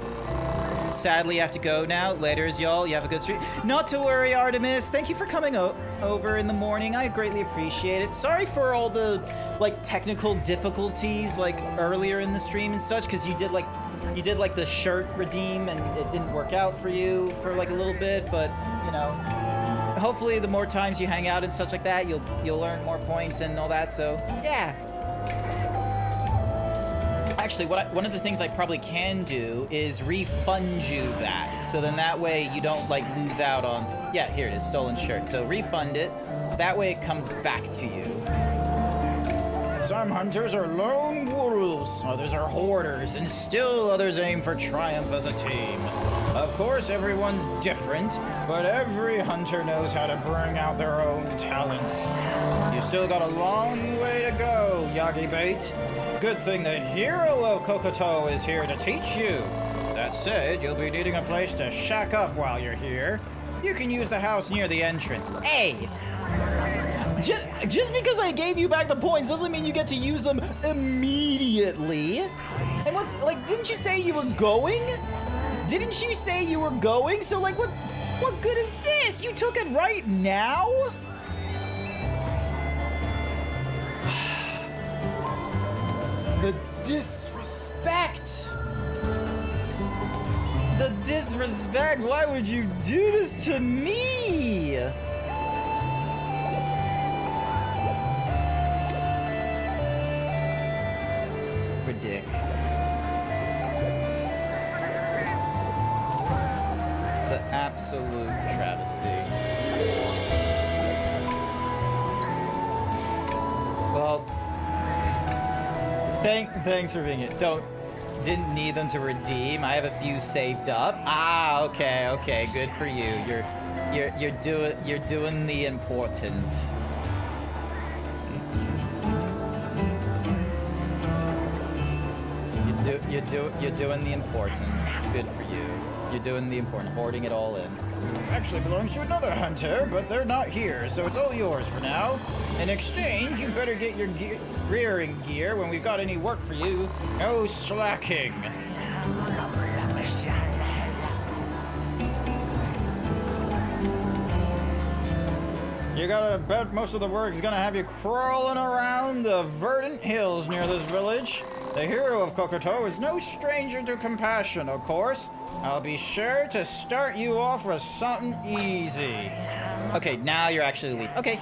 Sadly, I have to go now. Laters, y'all. You have a good stream. Not to worry, Artemis. Thank you for coming over in the morning. I greatly appreciate it. Sorry for all the, like, technical difficulties, like, earlier in the stream and such, because you did the shirt redeem, and it didn't work out for you for, like, a little bit, but, you know, hopefully the more times you hang out and such like that, you'll learn more points and all that, so, yeah. Actually, one of the things I probably can do is refund you that. So then that way you don't, like, lose out on... Yeah, here it is, stolen shirt. So refund it. That way it comes back to you. Some hunters are lone wolves, others are hoarders, and still others aim for triumph as a team. Of course, everyone's different, but every hunter knows how to bring out their own talents. You still got a long way to go, Yagi Bait. Good thing the hero of Kokoto is here to teach you. That said, you'll be needing a place to shack up while you're here. You can use the house near the entrance. Hey! Just because I gave you back the points doesn't mean you get to use them immediately. And what's, like, didn't you say you were going? Didn't you say you were going? So, like, what good is this? You took it right now? The disrespect! The disrespect! Why would you do this to me? Ridic. The absolute travesty. Well, thanks for being it. Didn't need them to redeem. I have a few saved up. Ah, okay, good for you. You're doing the important. You're doing the important. Good for you. You're doing the important, hoarding it all in. It actually belongs to another hunter, but they're not here, so it's all yours for now. In exchange, you better get your rearing gear when we've got any work for you. No slacking. You gotta bet most of the work's gonna have you crawling around the verdant hills near this village. The hero of Kokoto is no stranger to compassion, of course. I'll be sure to start you off with something easy. Okay, now you're actually leaving. Okay.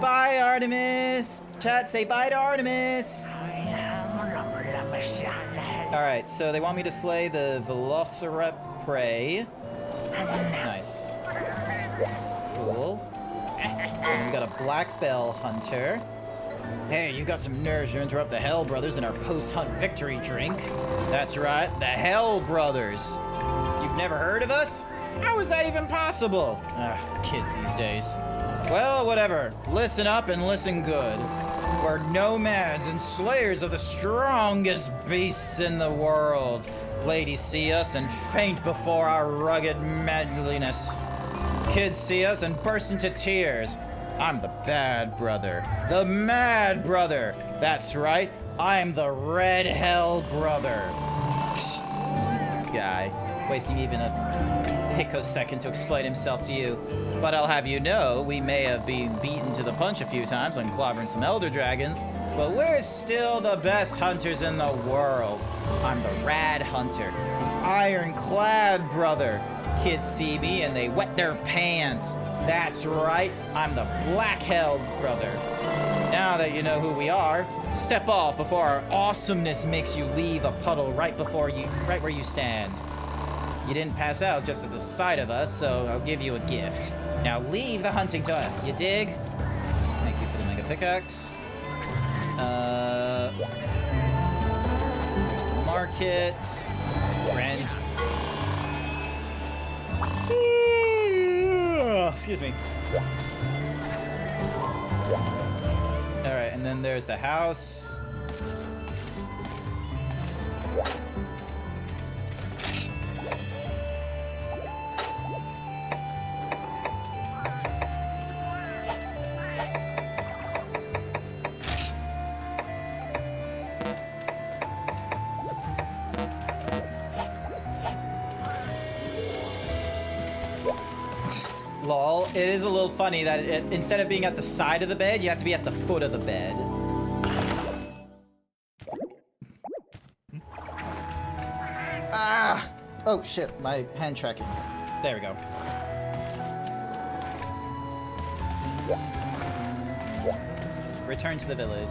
Bye, Artemis. Chat, say bye to Artemis. Alright, so they want me to slay the Velociraptor prey. Nice. Cool. And we got a black bell hunter. Hey, you got some nerves to interrupt the Hell Brothers in our post-hunt victory drink. That's right, the Hell Brothers. You've never heard of us? How is that even possible? Ugh, kids these days. Well, whatever. Listen up and listen good. We're nomads and slayers of the strongest beasts in the world. Ladies see us and faint before our rugged manliness. Kids see us and burst into tears. I'm the bad brother. The mad brother. That's right. I'm the red hell brother. This guy, wasting even a picosecond to explain himself to you. But I'll have you know, we may have been beaten to the punch a few times when clobbering some elder dragons, but we're still the best hunters in the world. I'm the rad hunter, the ironclad brother. Kids see me and they wet their pants. That's right, I'm the Black Hell brother. Now that you know who we are, step off before our awesomeness makes you leave a puddle right where you stand. You didn't pass out just at the sight of us, so I'll give you a gift. Now leave the hunting to us, you dig? Thank you for the mega pickaxe. There's the market. Friend. Excuse me. Alright, and then there's the house. Lol, it is a little funny that instead of being at the side of the bed, you have to be at the foot of the bed. Ah! Oh shit, my hand tracking. There we go. Return to the village.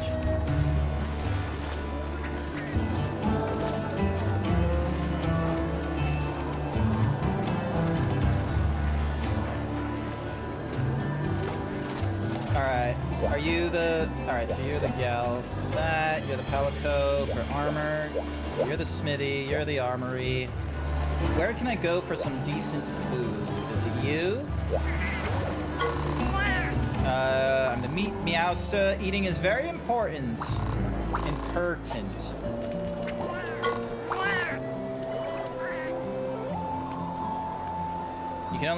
Alright, are you the... Alright, so you're the gal for that, you're the palico for armor, so you're the smithy, you're the armory. Where can I go for some decent food? Is it you? I'm the meat meowsta. Eating is very important. Impertinent. You can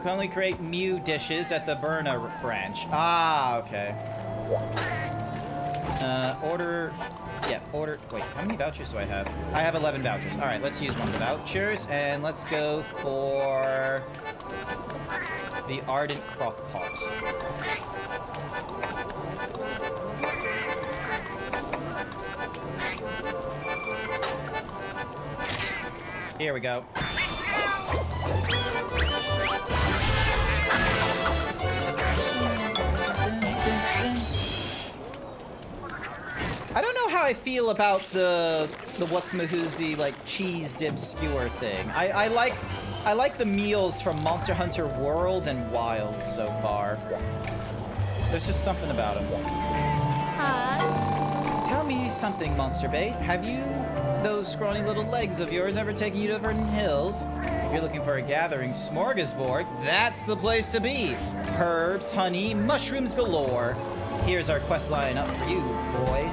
only create Mew dishes at the Burna branch. Ah, okay. Order. Yeah, order. Wait, how many vouchers do I have? I have 11 vouchers. All right, let's use one of the vouchers, and let's go for the Ardent Crockpot. Here we go. I don't know how I feel about the what's-mahoozy, like, cheese dip skewer thing. I like the meals from Monster Hunter World and Wild so far. There's just something about them. Tell me something, Monster Bait. Have those scrawny little legs of yours ever taken you to Verdant Hills? If you're looking for a gathering smorgasbord, that's the place to be. Herbs, honey, mushrooms galore. Here's our quest line up for you, boy.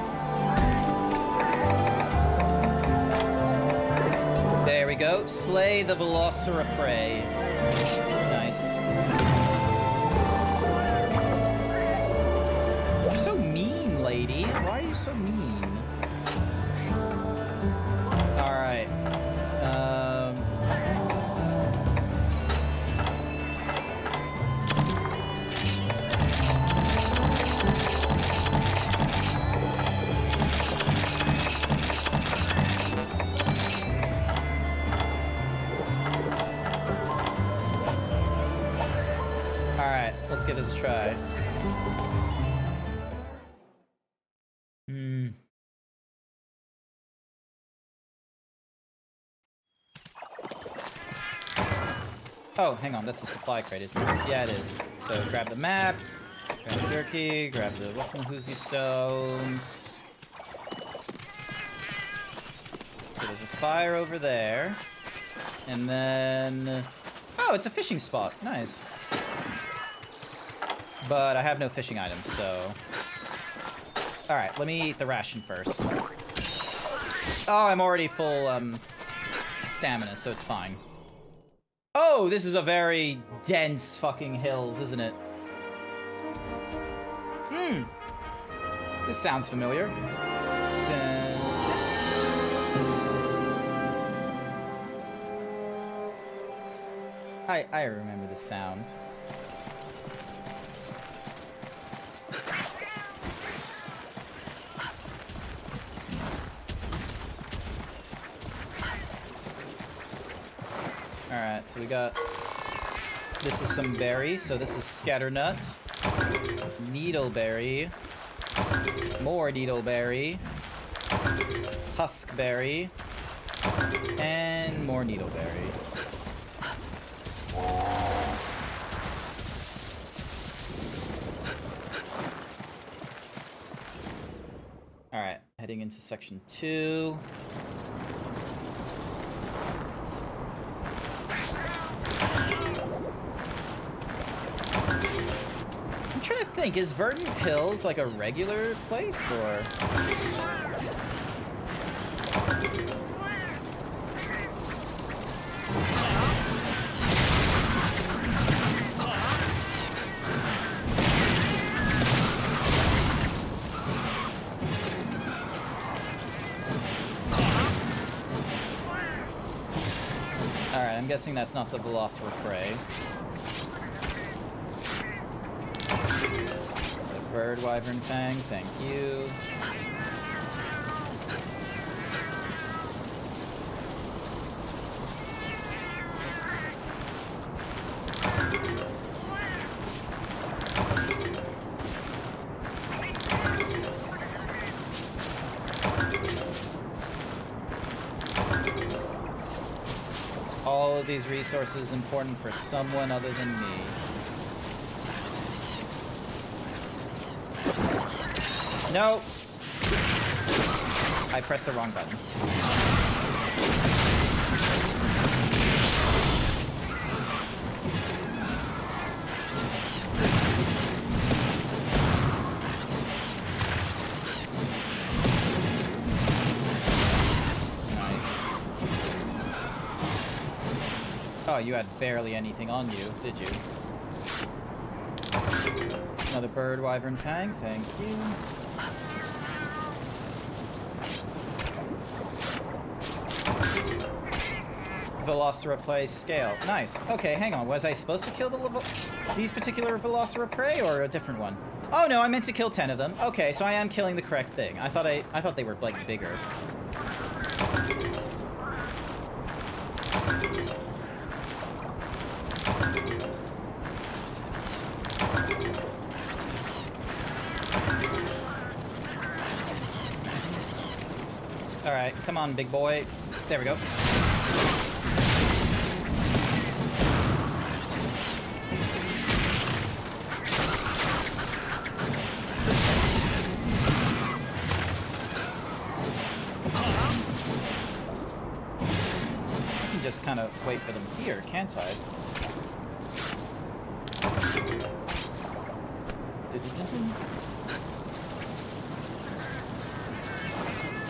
There we go. Slay the Velociraptor. Nice. You're so mean, lady. Why are you so mean? Alright. Alright, let's give this a try. Oh, hang on, that's the supply crate, isn't it? Yeah, it is. So grab the map, grab the jerky, grab the what's-mahoozy stones. So there's a fire over there. And then... Oh, it's a fishing spot. Nice. But I have no fishing items, so... Alright, let me eat the ration first. Oh, I'm already full, stamina, so it's fine. Oh, this is a very dense fucking hills, isn't it? This sounds familiar. I remember the sound. Alright, so we got... This is some berries, so this is scatternut. Needleberry. More needleberry. Huskberry. And more needleberry. Alright, heading into section 2. I'm trying to think, is Verdant Hills like a regular place, or...? Alright, I'm guessing that's not the Velociraptor. The Bird Wyvern Fang, thank you. All of these resources important for someone other than me. No! I pressed the wrong button. Oh, you had barely anything on you, did you? Another bird wyvern fang, thank you. Velociraptor scale. Nice. Okay, hang on. Was I supposed to kill these particular Velociraptor or a different one? Oh no, I meant to kill 10 of them. Okay, so I am killing the correct thing. I thought they were like bigger. All right, come on, big boy. There we go. Just kind of wait for them here, can't I?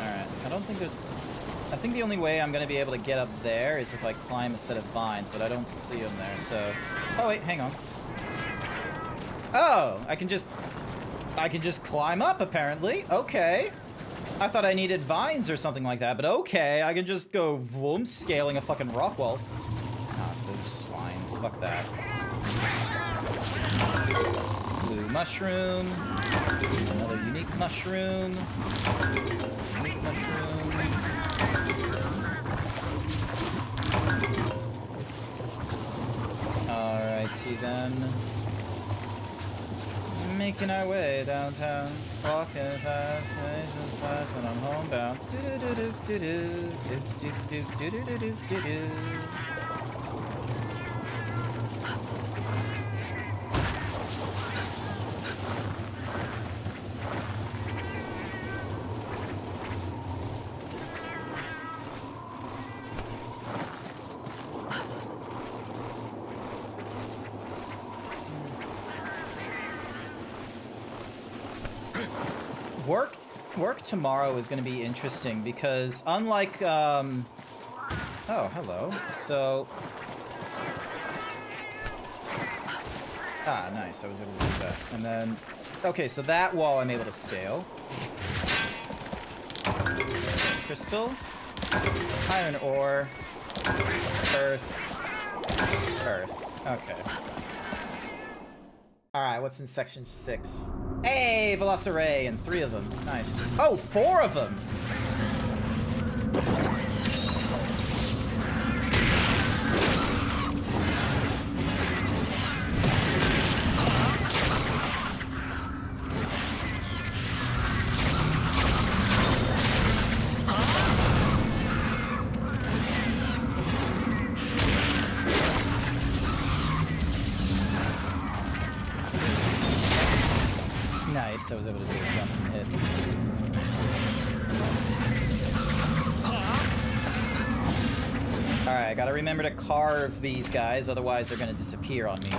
Alright, I don't think there's... I think the only way I'm going to be able to get up there is if I climb a set of vines, but I don't see them there, so... Oh, wait, hang on. Oh, I can just climb up, apparently. Okay. I thought I needed vines or something like that, but okay, I can just go vroom, scaling a fucking rock wall. Ah, it's those swines. Fuck that. Blue mushroom. Another unique mushroom. Unique mushroom. Alrighty then. Making our way downtown, walking fast, and I'm homebound. Work tomorrow is going to be interesting because unlike, oh, hello. So... Ah, nice. I was able to do that. And then... Okay, so that wall I'm able to scale. Crystal. Iron ore. Earth. Earth. Okay. Alright, what's in section 6? Hey, Velociraptor, and 3 of them. Nice. Oh, 4 of them! Nice, I was able to do a jump and hit. Alright, I gotta remember to carve these guys, otherwise they're gonna disappear on me.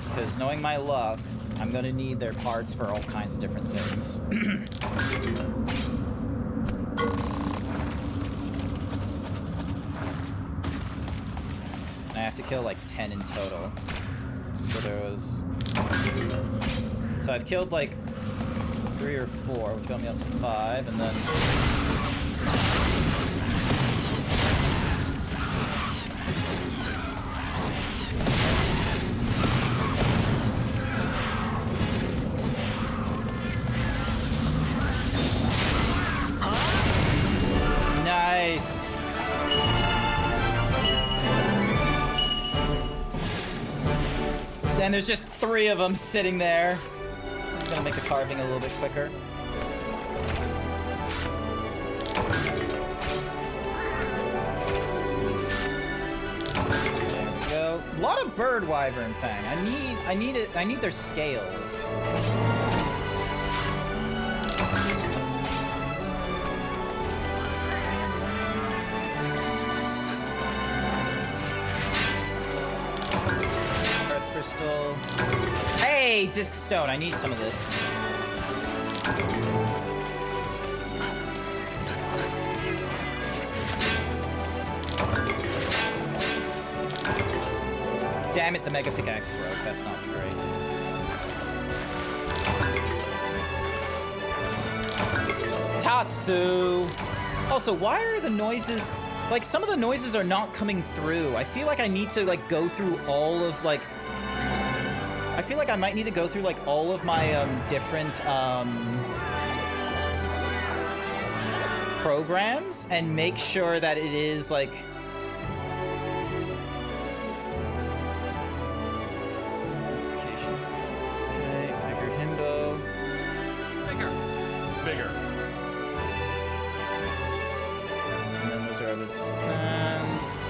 Because knowing my luck, I'm gonna need their parts for all kinds of different things. I have to kill like 10 in total. So there was... So I've killed like 3 or 4, which got me up to 5, and then... Nice! And there's just 3 of them sitting there. It's gonna make the carving a little bit quicker. There we go. A lot of bird wyvern fang. I need their scales. Crystal. Hey, disc stone. I need some of this. Damn it, the Mega Pickaxe broke. That's not great. Tatsu! Also, why are the noises... Like, some of the noises are not coming through. I feel like I need to, like, go through all of, like... I feel like I might need to go through, like, all of my, different, programs and make sure that it is, like... Okay, bigger himbo. Bigger. And then those are our basic sounds.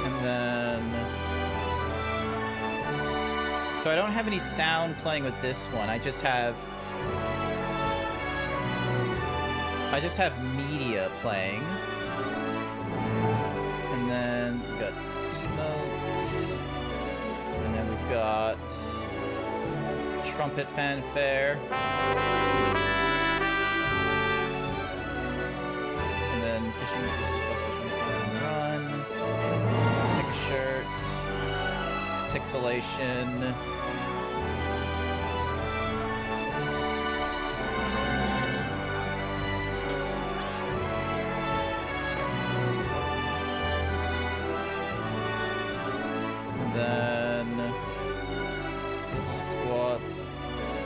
And then... So I don't have any sound playing with this one. I just have media playing. And then we've got emote. And then we've got trumpet fanfare. And then fishing run. Pick a shirt. Pixelation.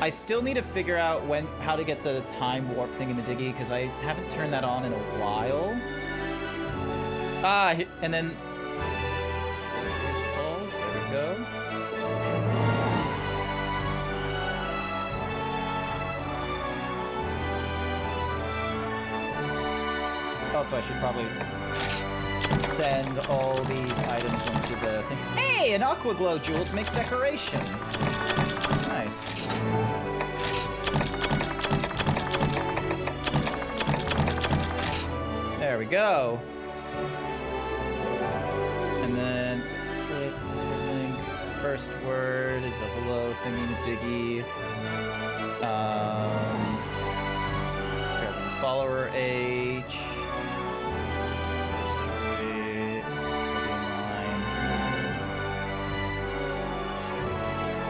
I still need to figure out how to get the time warp thingamadiggy, because I haven't turned that on in a while. And then... Pause, there we go. Also, I should probably send all these items into the thing. Hey, an aqua glow jewel to make decorations. Nice. There we go. And then cliff, Discord link. First word is a hello thingy-ma-diggy. Follower age.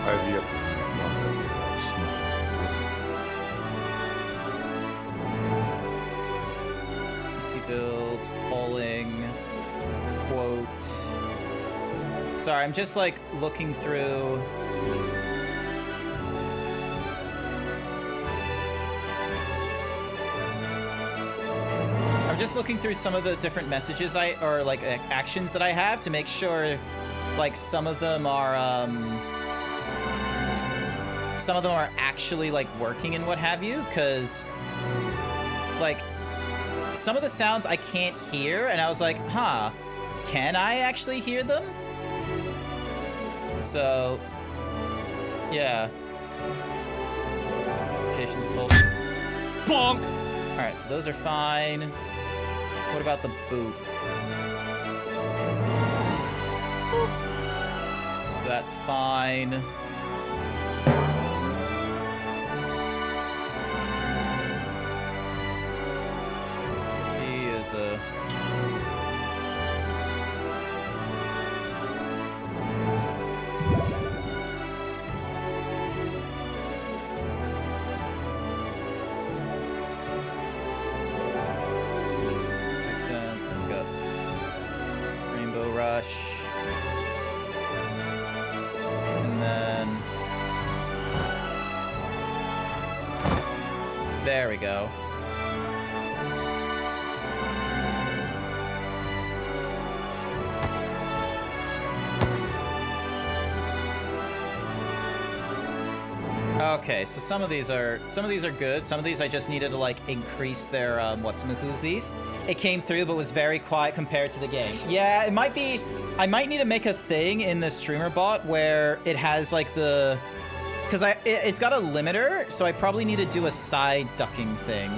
I've yet to meet one that cannot smell. PC build, polling, quote. Sorry, I'm just like looking through. I'm just looking through some of the different messages or like actions that I have to make sure like some of them are actually like working and what have you, because like some of the sounds I can't hear and I was like, huh, can I actually hear them? So yeah. Application default. Bonk! Alright, so those are fine. What about the boop? So that's fine. Cookie is a... There we go. Okay, so some of these are good. Some of these I just needed to like increase their what's-a-whoosies. It came through but was very quiet compared to the game. Yeah, it might be. I might need to make a thing in the streamer bot where it has like the. Because it's got a limiter, so I probably need to do a side ducking thing.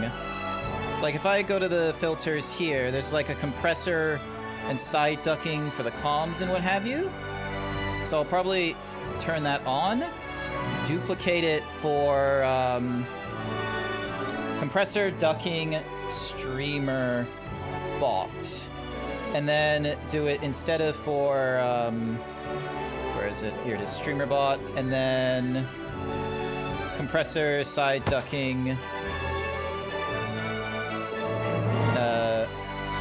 Like if I go to the filters here, there's like a compressor and side ducking for the comms and what have you. So I'll probably turn that on, duplicate it for compressor ducking streamer bot. And then do it instead of for, where is it? Here it is, streamer bot. And then compressor, side ducking,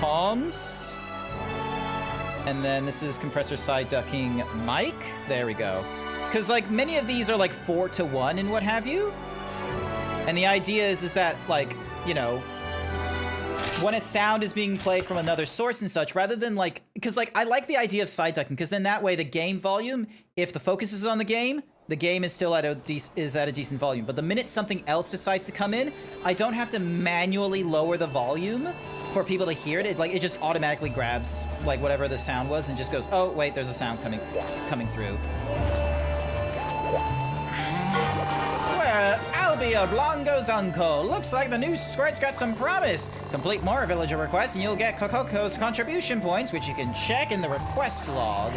comms. And then this is compressor, side ducking, mic. There we go. Because, like, many of these are, like, 4-to-1 and what have you. And the idea is that, like, you know, when a sound is being played from another source and such, rather than like, because like I like the idea of side ducking, because then that way the game volume, if the focus is on the game is still at a decent volume. But the minute something else decides to come in, I don't have to manually lower the volume for people to hear it. It just automatically grabs like whatever the sound was and just goes, oh wait, there's a sound coming through. I'll be Oblongo's uncle. Looks like the new squirt's got some promise. Complete more villager requests and you'll get Kokoko's contribution points, which you can check in the request log.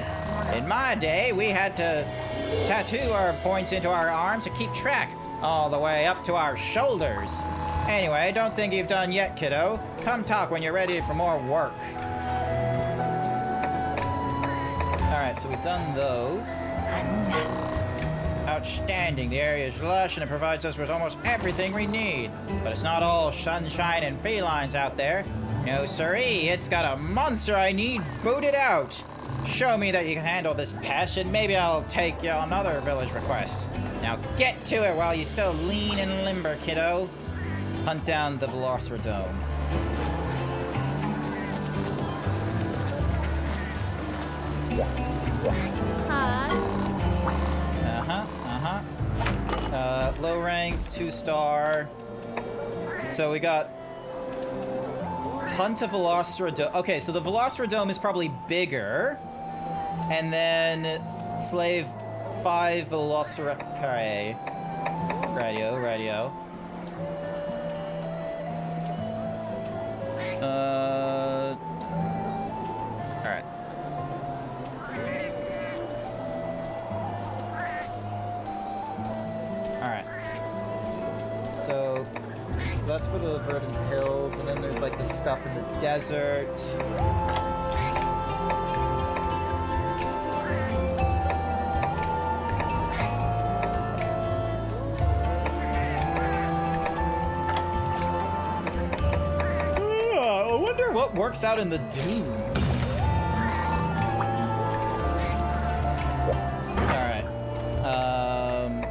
In my day, we had to tattoo our points into our arms to keep track, all the way up to our shoulders. Anyway, don't think you've done yet, kiddo. Come talk when you're ready for more work. Alright, so we've done those. Outstanding. The area is lush and it provides us with almost everything we need. But it's not all sunshine and felines out there. No siree, it's got a monster I need booted out. Show me that you can handle this pest and maybe I'll take you another village request. Now get to it while you still lean and limber, kiddo. Hunt down the Velociraptor. Low rank, 2-star. So we got Hunt a Velociraptor. Okay, so the Velociraptor is probably bigger. And then Slave 5 Velociraptor. Radio. Alright. Alright. So that's for the verdant hills, and then there's like the stuff in the desert. I wonder what works out in the dunes. Alright.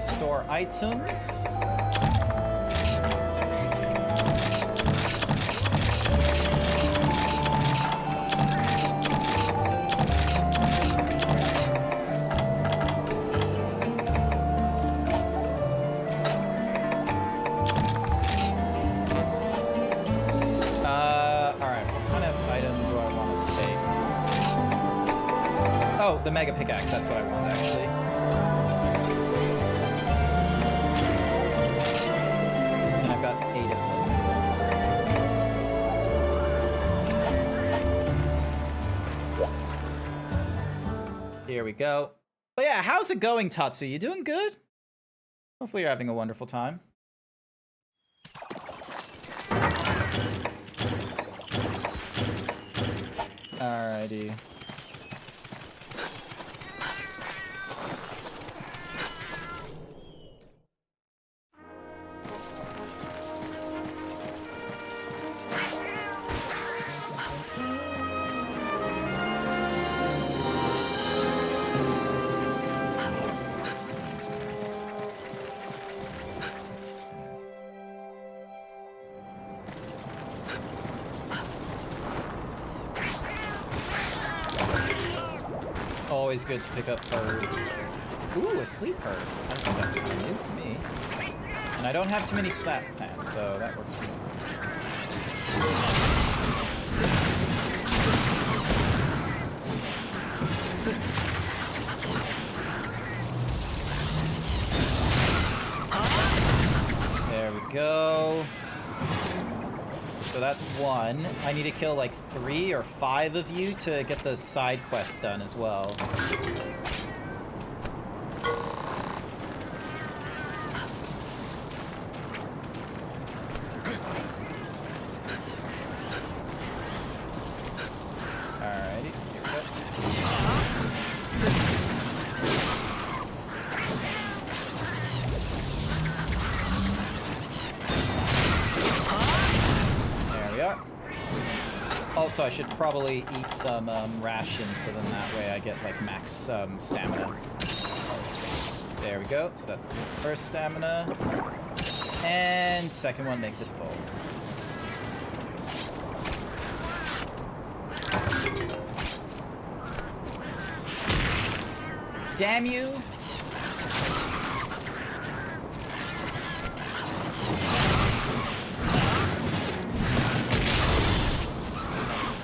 Store items. Oh, the mega pickaxe, that's what I want, actually. And I've got 8 of them. Here we go. But yeah, how's it going, Tatsu? You doing good? Hopefully you're having a wonderful time. Alrighty. Always good to pick up herbs. Ooh, a sleep herb. I think that's kind of new for me. And I don't have too many slap plants, so that works for me. There we go. So that's 1. I need to kill like 3 or 5 of you to get the side quests done as well. Alright. Also, I should probably eat some rations, so then that way I get like max stamina. There we go. So that's the first stamina. And second one makes it full. Damn you!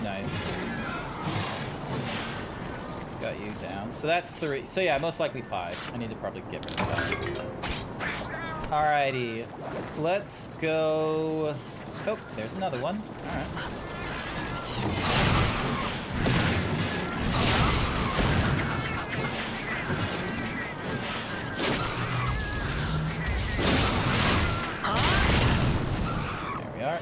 Nice. Got you down. So that's 3. So yeah, most likely 5. I need to probably get rid of that. Alrighty. Let's go... Oh, there's another one. Alright. There we are.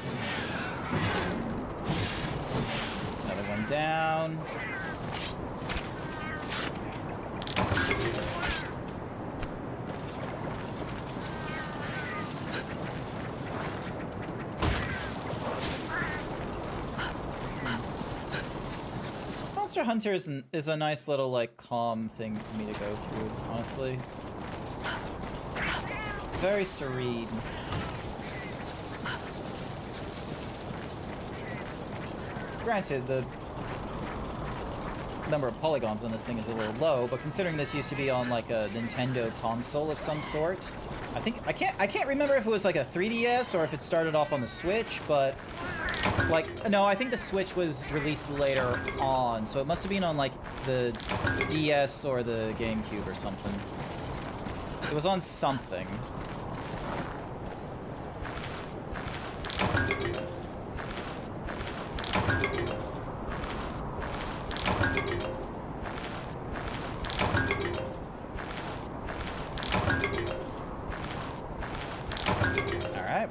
Another one down. Monster Hunter is a nice little, like, calm thing for me to go through, honestly. Very serene. Granted, the number of polygons on this thing is a little low, but considering this used to be on, like, a Nintendo console of some sort, I can't remember if it was, like, a 3DS or if it started off on the Switch, but... Like, no, I think the Switch was released later on, so it must have been on, like, the DS or the GameCube or something. It was on something. Alright,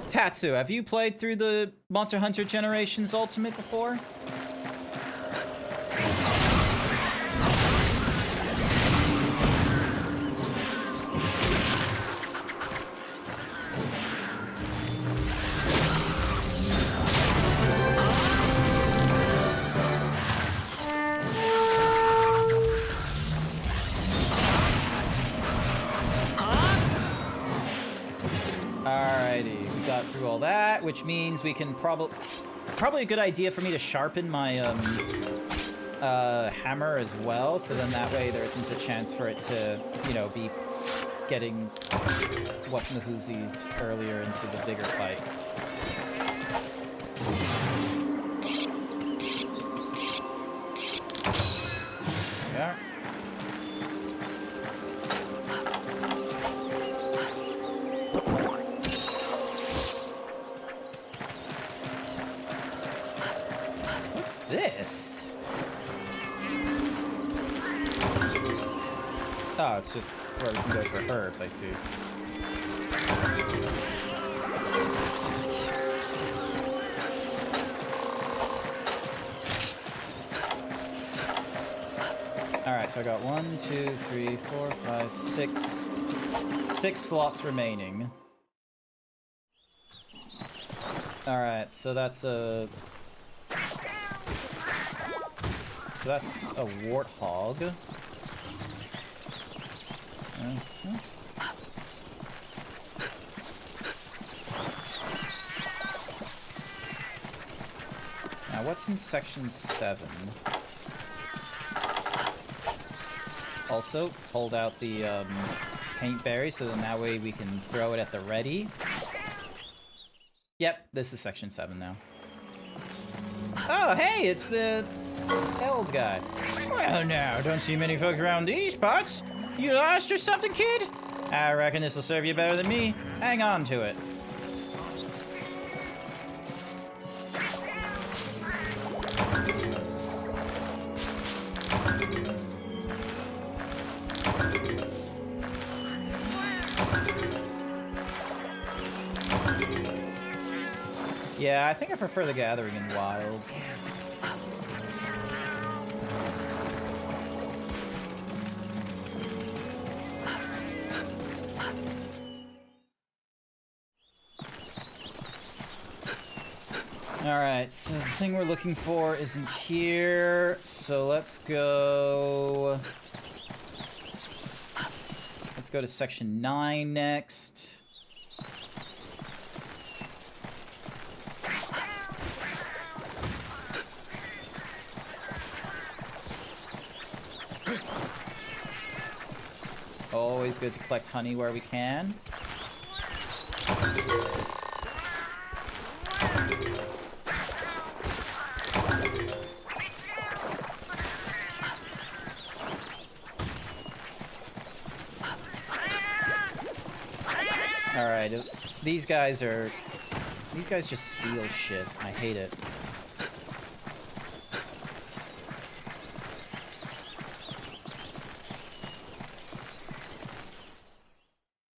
Tatsu, have you played through the Monster Hunter Generations Ultimate before? Alrighty, we got through all that, which means we can probably a good idea for me to sharpen my hammer as well, so then that way there isn't a chance for it to, you know, be getting what's in the hoozy earlier into the bigger fight. There we are. This? Oh, it's just where we can go for herbs, I see. Alright, so I got 1, 2, 3, 4, 5, 6. 6 slots remaining. Alright, so that's a... So that's a warthog. Now, what's in section 7? Also, hold out the paint berry, so then that way we can throw it at the ready. Yep, this is section 7 now. Oh, hey, it's the old guy. Well, now, don't see many folks around these parts. You lost or something, kid? I reckon this will serve you better than me. Hang on to it. Yeah, I think I prefer the Gathering in Wilds. Alright, so the thing we're looking for isn't here, so let's go... Let's go to section 9 next. Always good to collect honey where we can. Alright, these guys just steal shit. I hate it.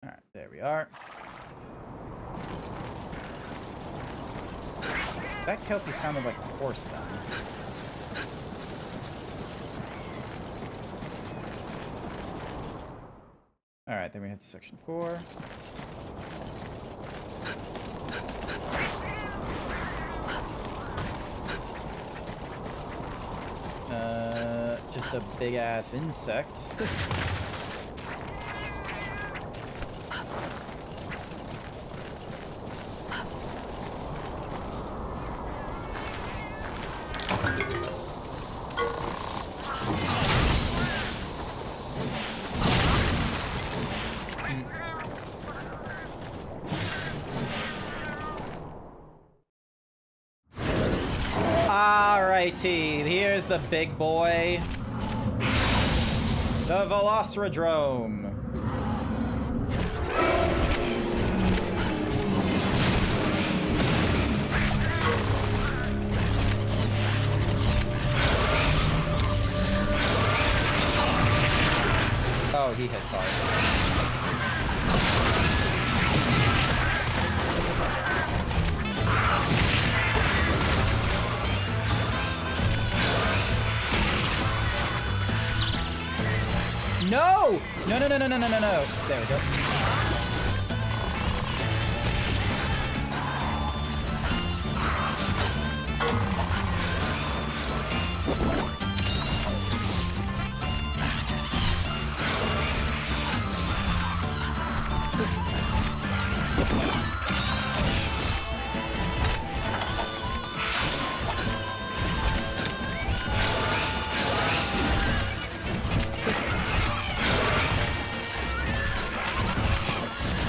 Alright, there we are. That Kelpie sounded like a horse then. Alright, then we head to section 4. Just a big-ass insect. Alrighty, here's the big boy. The Velociraptor. Oh, he hits hard. No! No, no, no, no, no, no, no, no. There we go.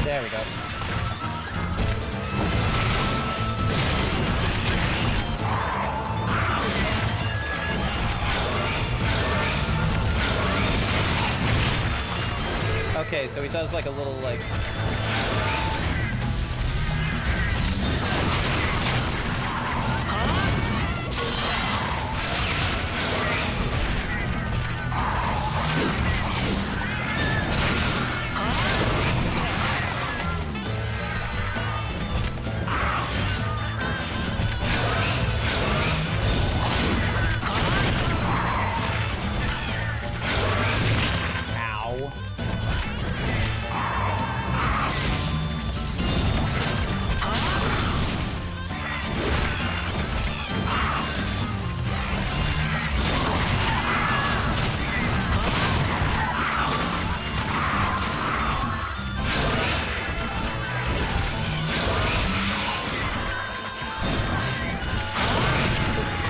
There we go. Okay, so he does like a little like...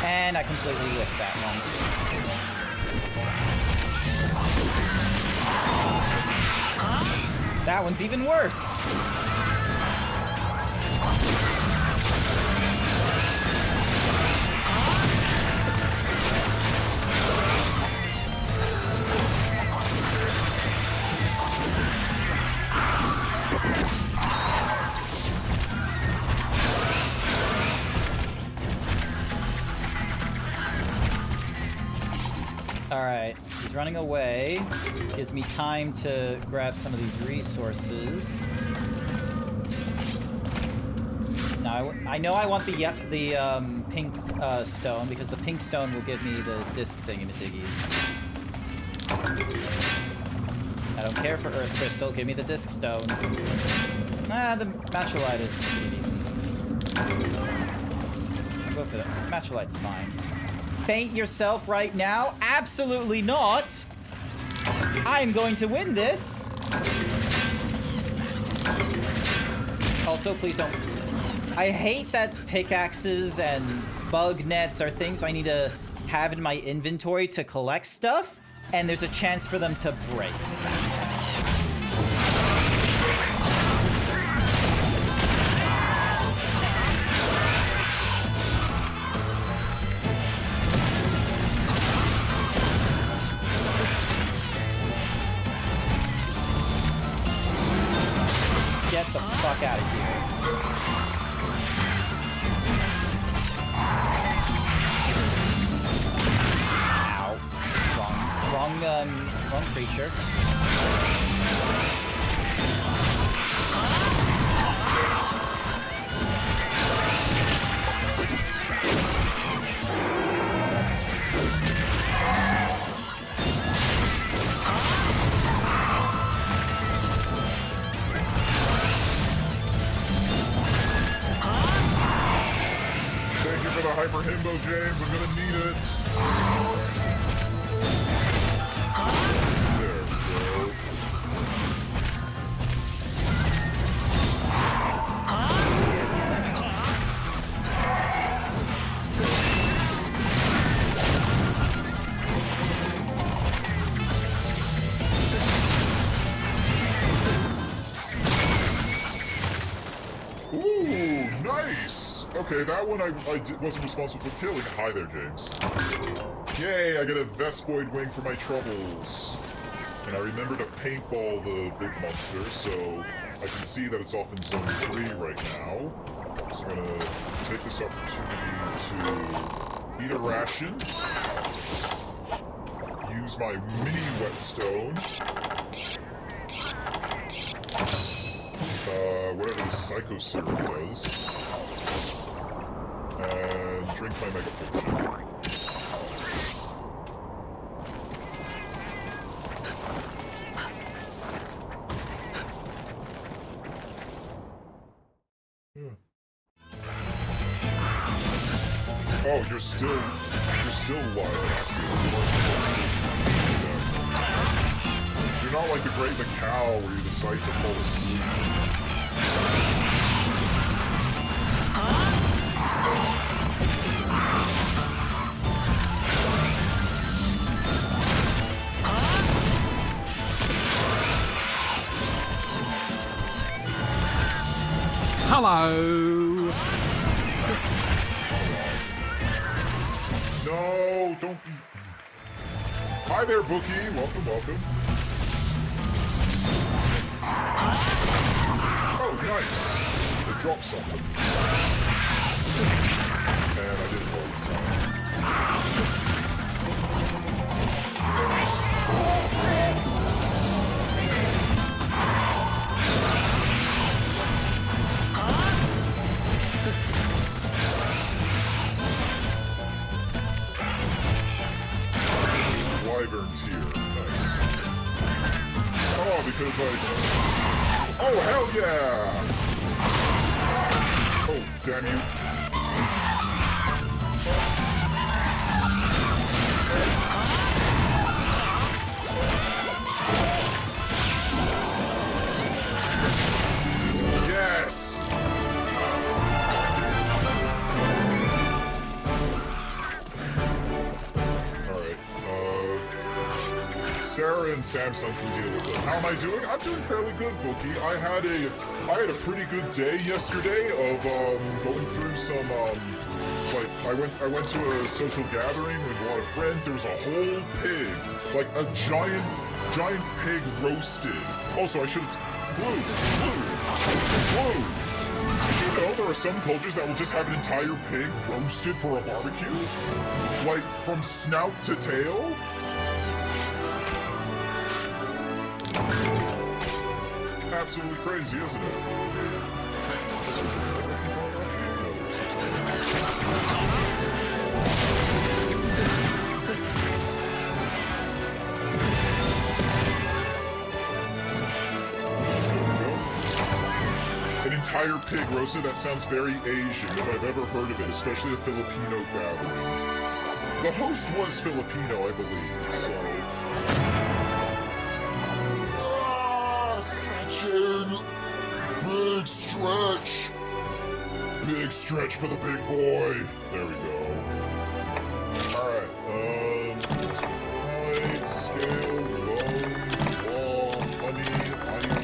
And I completely whiffed that one. That one's even worse. Alright, he's running away. Gives me time to grab some of these resources. Now, I know I want the pink stone, because the pink stone will give me the disc thingy-majiggies. I don't care for Earth Crystal, give me the disc stone. Nah, the Matcholite is pretty decent. for that. Matcholite's fine. Faint yourself right now? Absolutely not! I'm going to win this! Also, please don't... I hate that pickaxes and bug nets are things I need to have in my inventory to collect stuff, and there's a chance for them to break. Get the fuck out of here. Ow. Wrong creature. Thank you for the hyper himbo, James. I'm gonna need it. There we go. Ooh, nice! Okay, that one I wasn't responsible for killing. Hi there, James. Yay, I get a Vespoid wing for my troubles. And I remember to paintball the big monster, so I can see that it's off in zone 3 right now. So I'm gonna take this opportunity to eat a ration. Use my mini whetstone. Whatever the Psycho Serum does. And drink my Mega Potion. Oh, you're still alive and active. You're not like the Great Macau where you decide to fall asleep. Hello! No, don't be... Hi there, Bookie. Welcome, welcome. Oh, nice. They dropped something. And I didn't hold it down. Wyvern's here. Nice. Oh, because I... Oh, hell yeah! Oh, damn you. Yes! Sarah and Samsung can deal with it. How am I doing? I'm doing fairly good, Bookie. I had a pretty good day yesterday of going through some like I went to a social gathering with a lot of friends. There was a whole pig, like a giant pig roasted. Also, I should have blue. Did you know there are some cultures that will just have an entire pig roasted for a barbecue? Like from snout to tail? Absolutely crazy, isn't it? An entire pig roasted? That sounds very Asian, if I've ever heard of it, especially a Filipino gathering. The host was Filipino, I believe, so... Stretching! Big stretch! Big stretch for the big boy! There we go. Alright, height, scale, bone, wall, honey, ivy.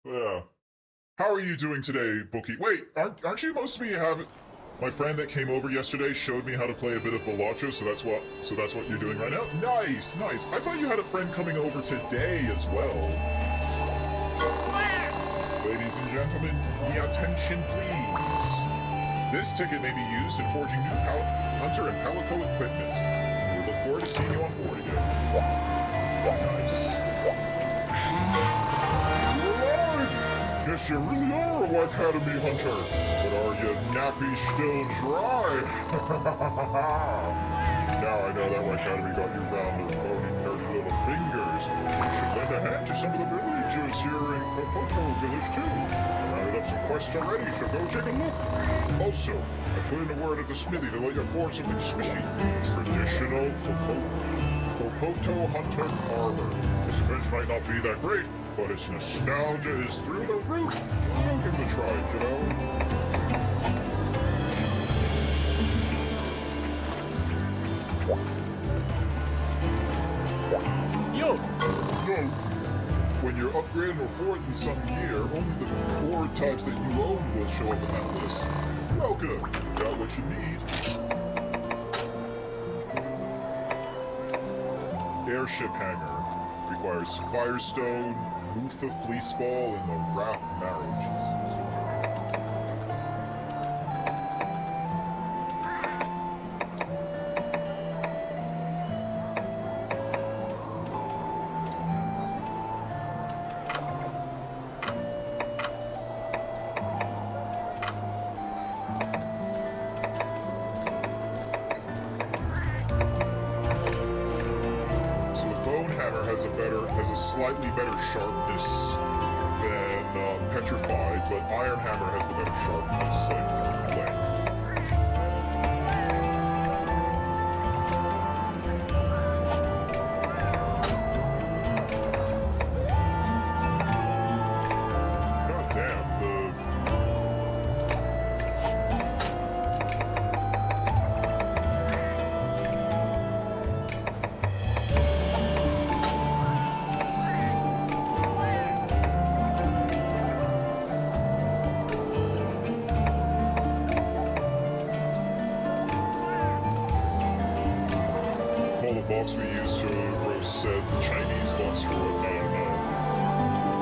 Yeah. How are you doing today, Bookie? Wait, aren't you supposed to be having... My friend that came over yesterday showed me how to play a bit of Bolacho, so that's what you're doing right now? Nice, nice. I thought you had a friend coming over today as well. Ladies and gentlemen, the attention please. This ticket may be used in forging new hunter and palico equipment. We look forward to seeing you on board again. Nice. Guess you really are a Academy hunter, but are your nappies still dry? Now I know that Academy got you round their bony, nerdy little fingers. You should lend a hand to some of the villagers here in Kokoto village too. I rounded up some quests already, so go take a look. Also, I put in a word at the smithy to let you forge something smishy. Traditional Kokoto hunter armor. This defense might not be that great, but its nostalgia is through the roof. Go give it a try, kiddo. Yo! When you're upgrading or forwarding some gear, only the board types that you own will show up in that list. Welcome. Got what you need. Airship hangar. Requires Firestone, Mutha Fleeceball, and the Wrath Marriage. Has a slightly better sharpness than Petrified, but Iron Hammer has the better sharpness and length. God damn, box we used to roast said the Chinese box for what? I don't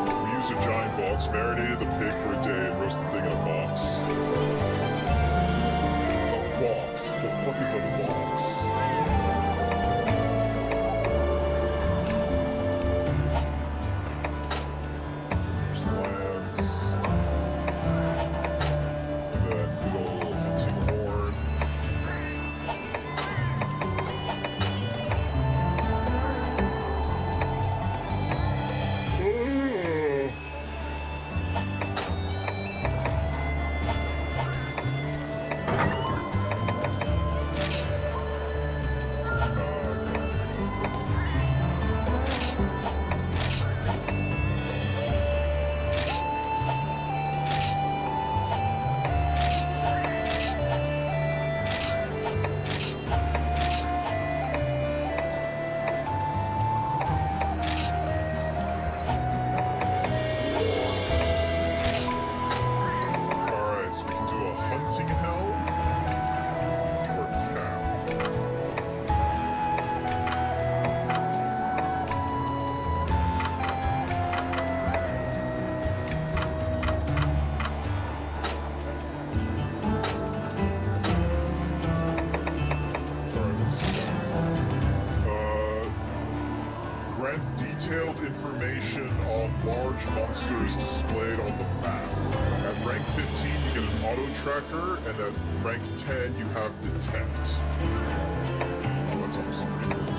know. We used a giant box, marinated the pig for a day, and roasted the thing in a box. A box? The fuck is a box? It's detailed information on large monsters displayed on the map. At rank 15, you get an auto tracker, and at rank 10, you have detect. Oh, that's almost pretty cool.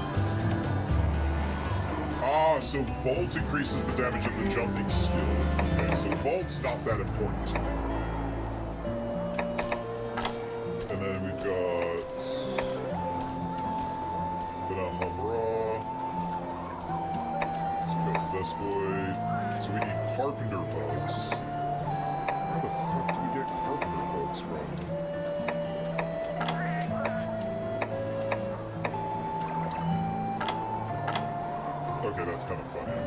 Ah, so Volt increases the damage of the jumping skill. Okay, so Volt's not that important to me. And then we've got... Vespoid. So we need carpenter bugs. Where the fuck do we get carpenter bugs from? Okay, that's kind of funny.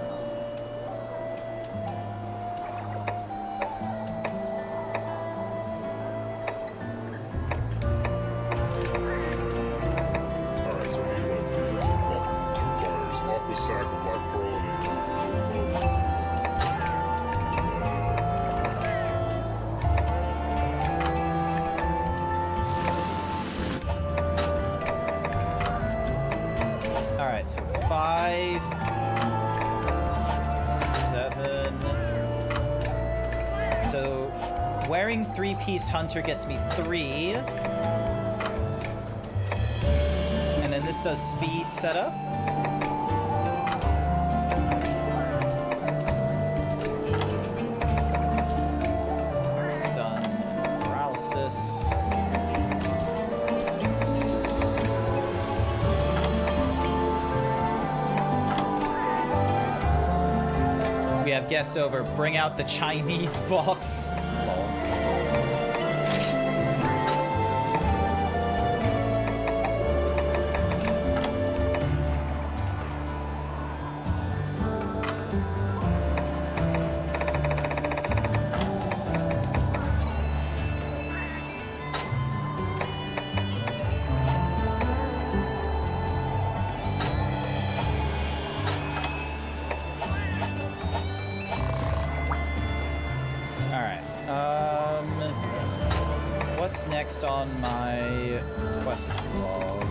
Alright, so we need one of these. Fires. Aqua Sack with Black Pearl and Alright, so 5, 7. So wearing 3-piece hunter gets me 3. And then this does speed setup. Stun paralysis. We have guests over. Bring out the Chinese box. Lol. What's next on my quest log?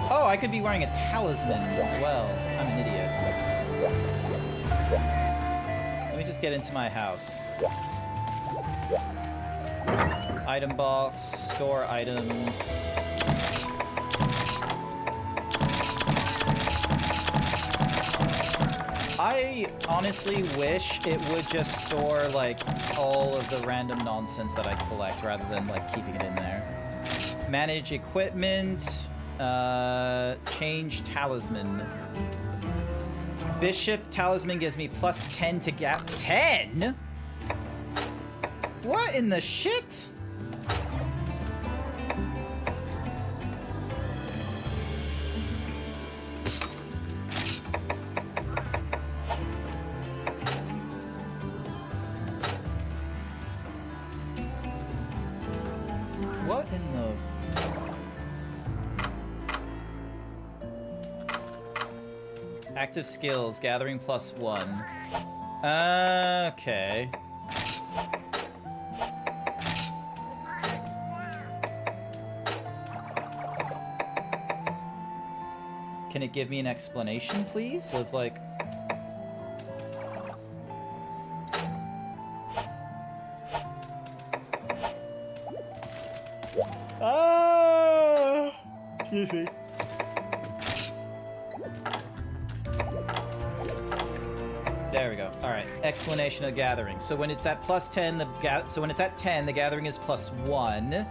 Oh, I could be wearing a talisman as well. I'm an idiot. Let me just get into my house. Item box, store items. I honestly wish it would just store, like, all of the random nonsense that I collect rather than, like, keeping it in there. Manage equipment. Change talisman. Bishop talisman gives me plus 10 to gap. 10? What in the shit? What in the... Active skills, gathering plus 1. Okay. Can it give me an explanation, please? Of, like... Ah! Excuse me. There we go. All right. Explanation of gathering. So when it's at plus 10, when it's at 10, the gathering is plus 1.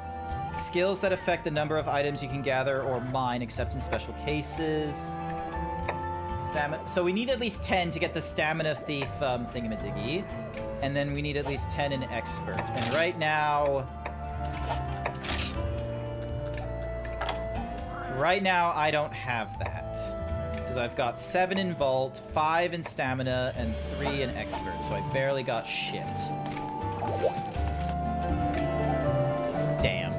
Skills that affect the number of items you can gather or mine, except in special cases. Stamina. So we need at least 10 to get the stamina thief thingamadiggy, and then we need at least 10 in expert. And right now I don't have that. Because I've got 7 in Vault, 5 in Stamina, and 3 in Expert, so I barely got shit. Damn.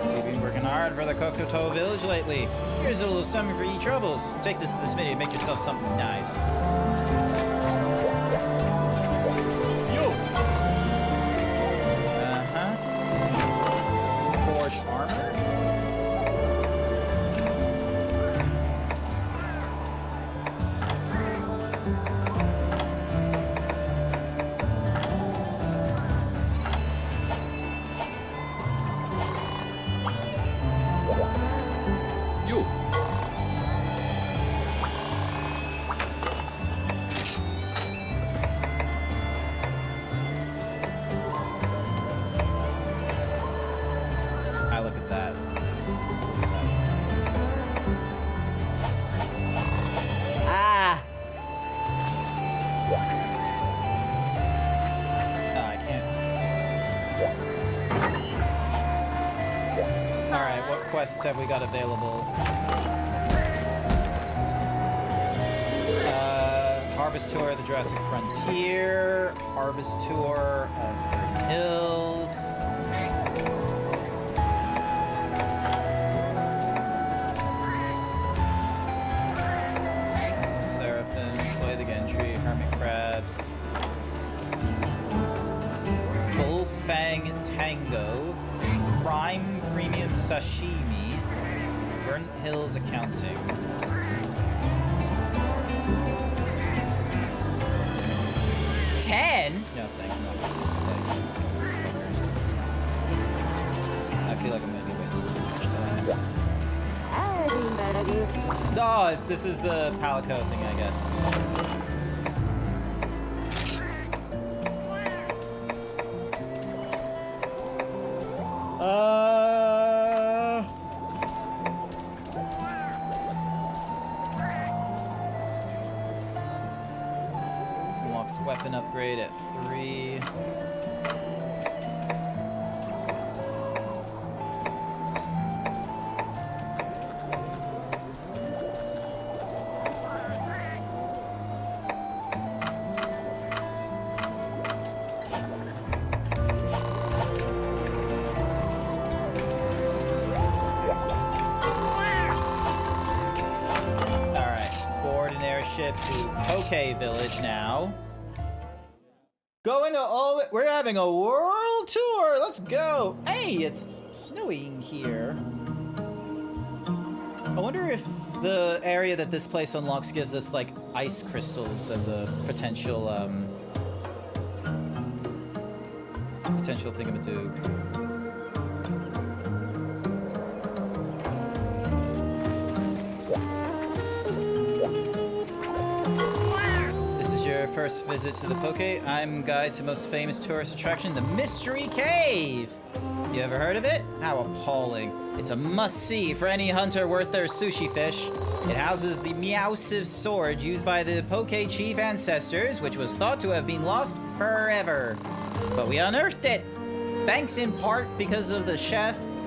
So you've been working hard for the Kokoto village lately. Here's a little something for your troubles. Take this minute and make yourself something nice. armor? You. I look at that. Ah! Oh, I can't. Alright, what quests have we got available? Harvest Tour of the Jurassic Frontier, Harvest Tour of Verdant Hills. Seraphim, Slay the Gentry, Hermit Crabs. Bullfang Tango, Prime Premium Sashimi, Verdant Hills Accounting. No thanks, no. Just like these fuckers. I feel like I'm gonna be wasting too much time. Oh, this is the Palico thing, I guess. Unlocks weapon upgrade at 3. Ship to Poke Village now. Going to all. We're having a world tour. Let's go. Hey, it's snowing here. I wonder if the area that this place unlocks gives us like ice crystals as a potential potential thingamadoog. First visit to the Poke. I'm guide to most famous tourist attraction, the Mystery Cave. You ever heard of it? How appalling. It's a must-see for any hunter worth their sushi fish. It houses the Meowsive sword used by the Poke chief ancestors, which was thought to have been lost forever. But we unearthed it. Thanks in part because of the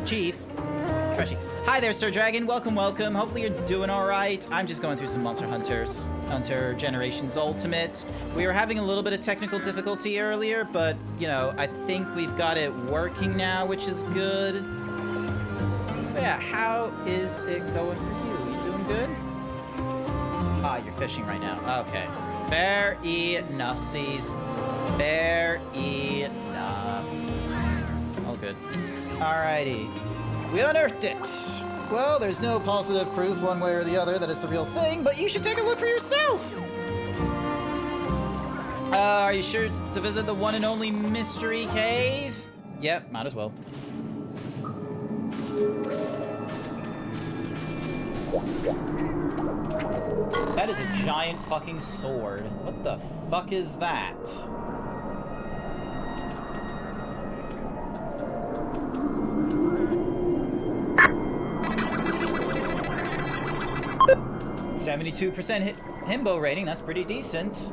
chief. Trashy. Hi there, Sir Dragon. Welcome, welcome. Hopefully you're doing all right. I'm just going through some Monster Hunter Generations Ultimate. We were having a little bit of technical difficulty earlier, but, you know, I think we've got it working now, which is good. So yeah, how is it going for you? You doing good? Ah, you're fishing right now. Okay. Fair enough, Seas. Fair enough. All good. Alrighty. We unearthed it! Well, there's no positive proof one way or the other that it's the real thing, but you should take a look for yourself! Are you sure to visit the one and only Mystery Cave? Yep, might as well. That is a giant fucking sword. What the fuck is that? 72% himbo rating, that's pretty decent.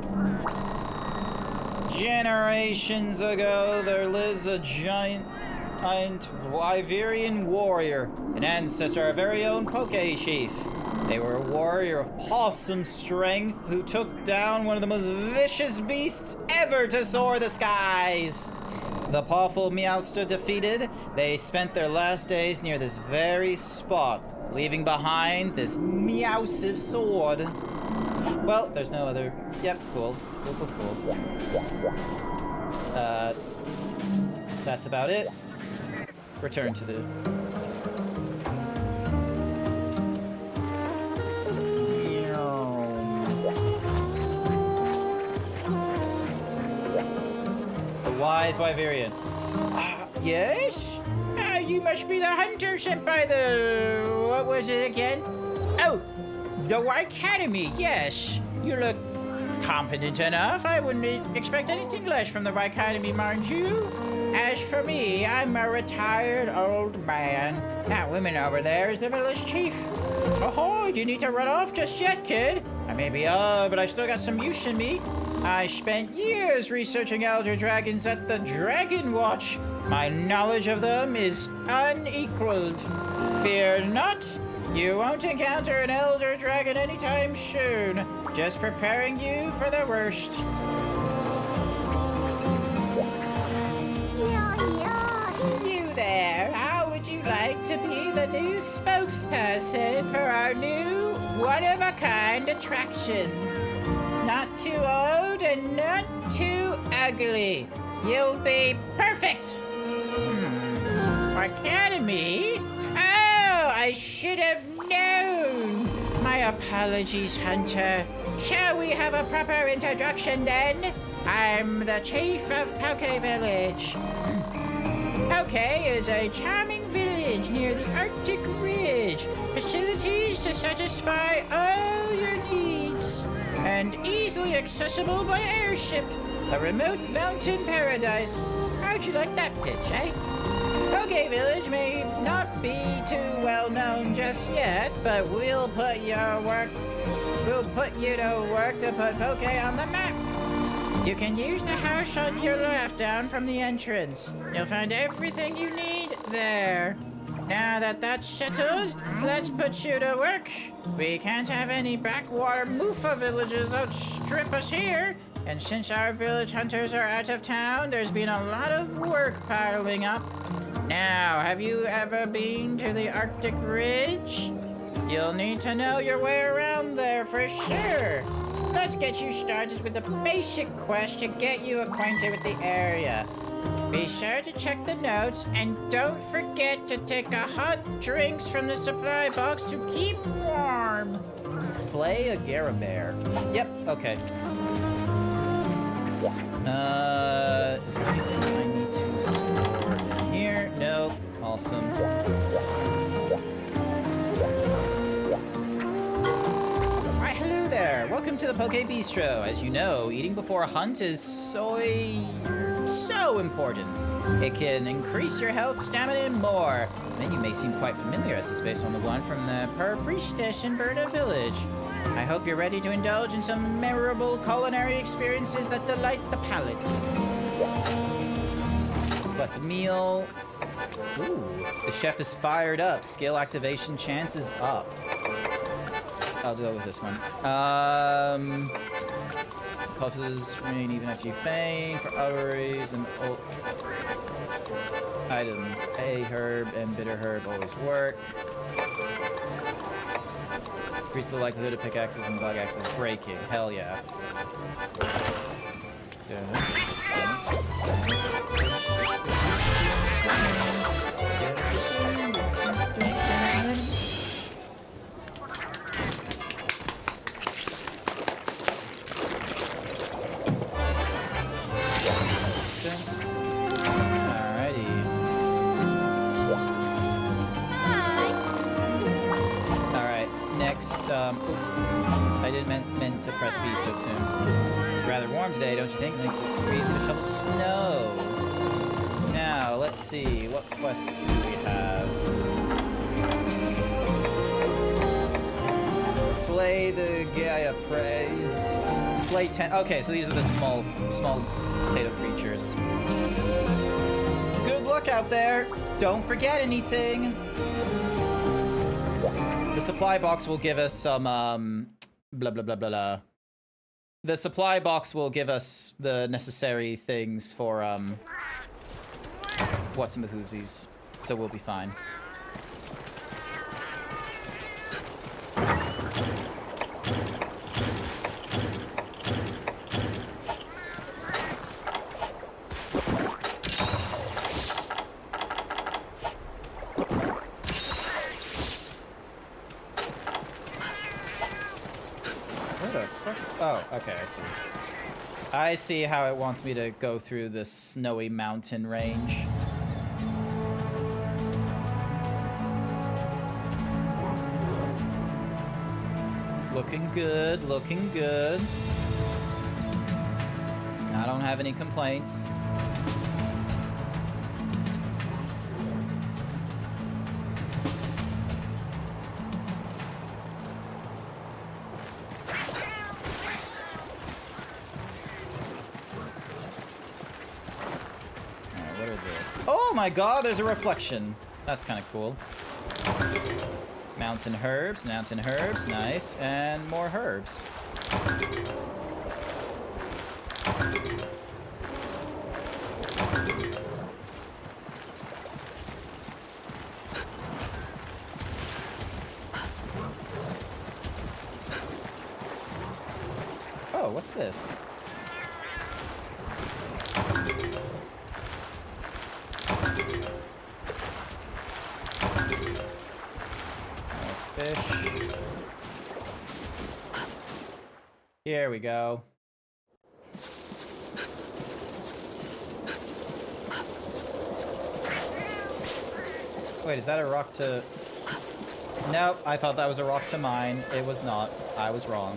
Generations ago, there lives a giant Wyverian warrior, an ancestor, our very own Poke Chief. They were a warrior of possum strength who took down one of the most vicious beasts ever to soar the skies. The powerful Meowster defeated, they spent their last days near this very spot, leaving behind this Meowsive sword. Well, there's no other... Yep, cool. Cool. That's about it. Return to the Wise Wyverian. Yes? You must be the hunter sent by the... What was it again? Oh, the Academy, yes. You look competent enough. I wouldn't expect anything less from the Academy, mind you. As for me, I'm a retired old man. That woman over there is the village chief. Oh, you need to run off just yet, kid. I may be old, but I still got some use in me. I spent years researching elder dragons at the Dragon Watch. My knowledge of them is unequaled. Fear not, you won't encounter an elder dragon anytime soon. Just preparing you for the worst. You there, how would you like to be the new spokesperson for our new one-of-a-kind attraction? Not too old and not too ugly. You'll be perfect. Academy? Oh, I should have known. My apologies, Hunter. Shall we have a proper introduction then? I'm the chief of Poke Village. Poke is a charming village near the Arctic Ridge. Facilities to satisfy all your needs. And easily accessible by airship. A remote mountain paradise. How'd you like that pitch, eh? Poke Village may not be too well known just yet, but we'll put you to work to put Poke on the map. You can use the house on your left down from the entrance. You'll find everything you need there. Now that that's settled, let's put you to work. We can't have any backwater Mufa villages outstrip us here. And since our village hunters are out of town, there's been a lot of work piling up. Now, have you ever been to the Arctic Ridge? You'll need to know your way around there for sure. Let's get you started with a basic quest to get you acquainted with the area. Be sure to check the notes, and don't forget to take a hot drinks from the supply box to keep warm. Slay a Garabear. Yep, okay. Is there anything I need to store in here? Nope. Awesome. Alright, hello there. Welcome to the Poke Bistro. As you know, eating before a hunt is so important. It can increase your health, stamina, and more. The menu may seem quite familiar as it's based on the one from the Per Priestess in Berta Village. I hope you're ready to indulge in some memorable culinary experiences that delight the palate. Select a meal. Ooh, the chef is fired up. Skill activation chance is up. I'll go with this one. Causes remain even after you faint for arteries and items. A herb and bitter herb always work. Increase the likelihood of pickaxes and bug axes breaking. Hell yeah. I didn't meant to press B so soon. It's rather warm today, don't you think? Makes it super easy to shovel snow. Now, let's see. What quests do we have? Slay the Gaia Prey. Slay 10. Okay, so these are the small potato creatures. Good luck out there. Don't forget anything. The supply box will give us some, blah, blah, blah, blah, blah. The supply box will give us the necessary things for, whatsamahoozies. So we'll be fine. Oh, okay, I see. I see how it wants me to go through this snowy mountain range. Looking good, looking good. I don't have any complaints. Alright, what are this? Oh my god, there's a reflection. That's kind of cool. Mountain herbs, nice. And more herbs. Oh, what's this? Fish. Here we go. Wait, is that a rock to... Nope, I thought that was a rock to mine. It was not. I was wrong.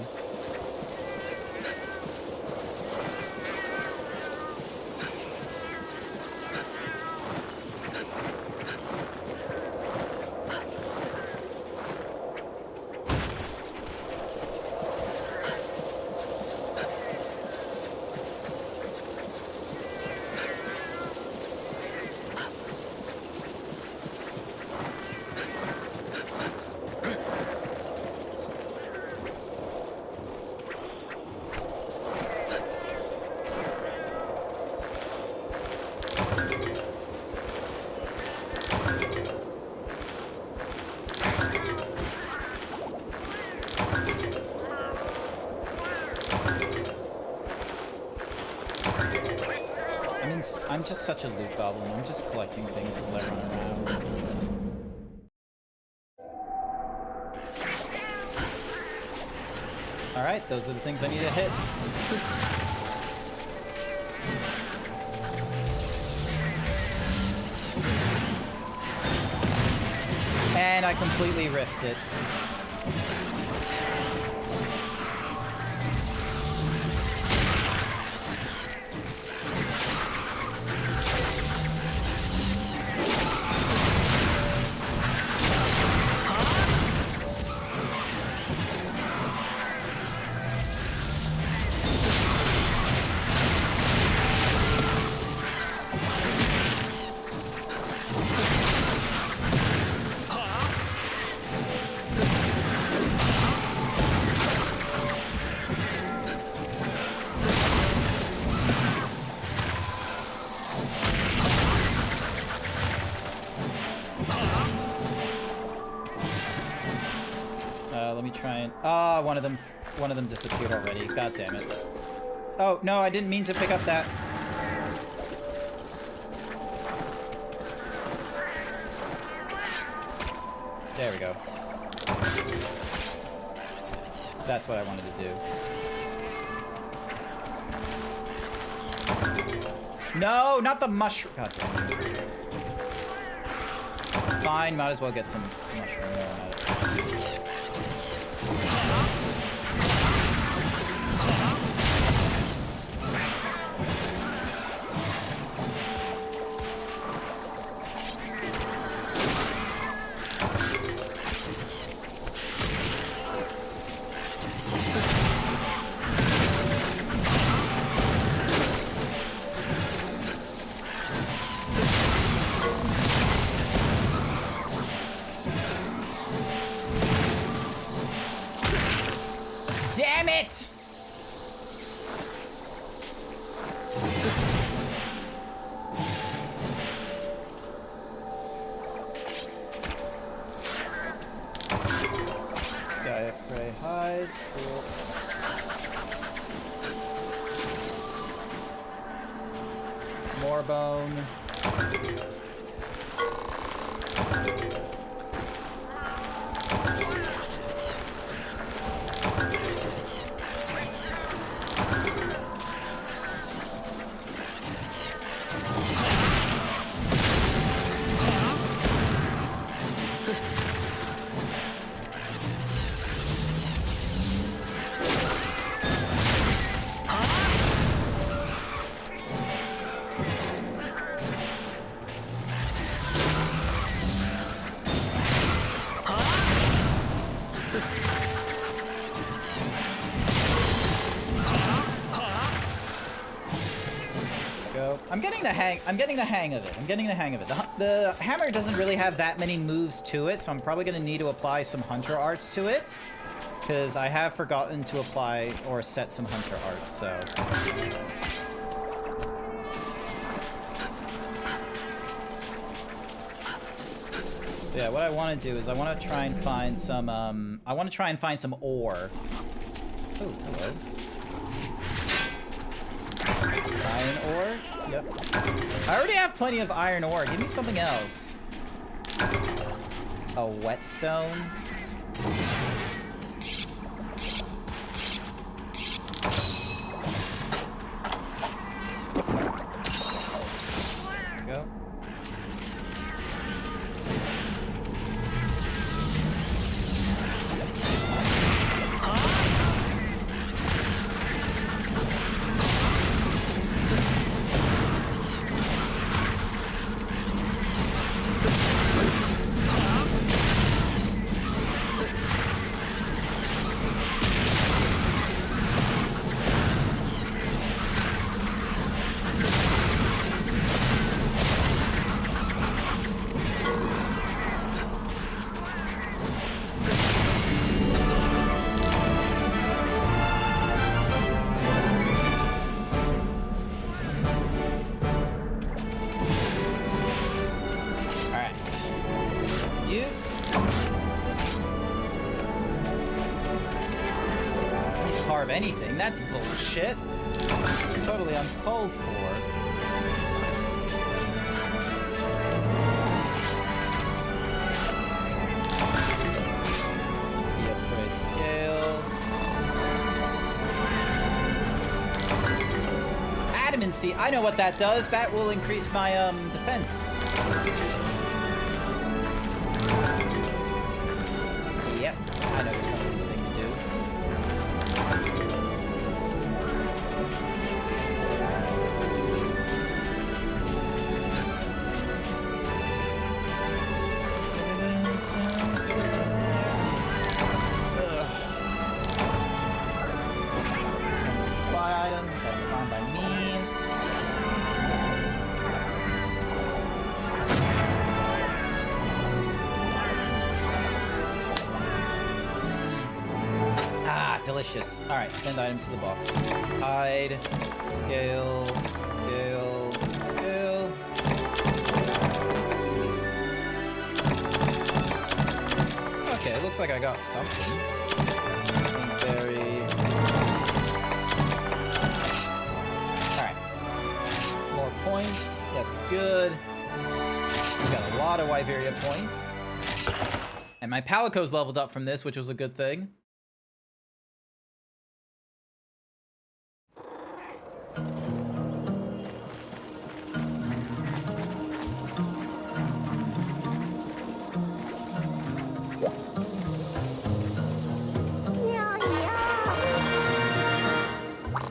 I'm just such a loot goblin. I'm just collecting things as I run around. Alright, those are the things I need to hit. And I completely riffed it. Let me try and... Ah, one of them disappeared already. God damn it. Oh, no, I didn't mean to pick up that. There we go. That's what I wanted to do. No, not the mushroom. God damn it. Fine, might as well get some mushroom out of it. Damn it! Gaia Prey hide. Cool. More bone. getting the hang of it. I'm getting the hang of it. The hammer doesn't really have that many moves to it, so I'm probably gonna need to apply some hunter arts to it. Because I have forgotten to apply or set some hunter arts, so. Yeah, what I want to do is I want to try and find some, ore. Oh, hello. Iron ore? Yep. I already have plenty of iron ore. Give me something else. A whetstone? There we go. Anything. That's bullshit. Totally uncalled for. Yep, price scale. Adamancy. I know what that does. That will increase my defense. Yep, I know what some of these things do. Delicious. Alright, send items to the box. Hide. Scale. Scale. Scale. Okay, it looks like I got something. Berry. Alright. More points. That's good. We got a lot of Wyveria points. And my Palico's leveled up from this, which was a good thing.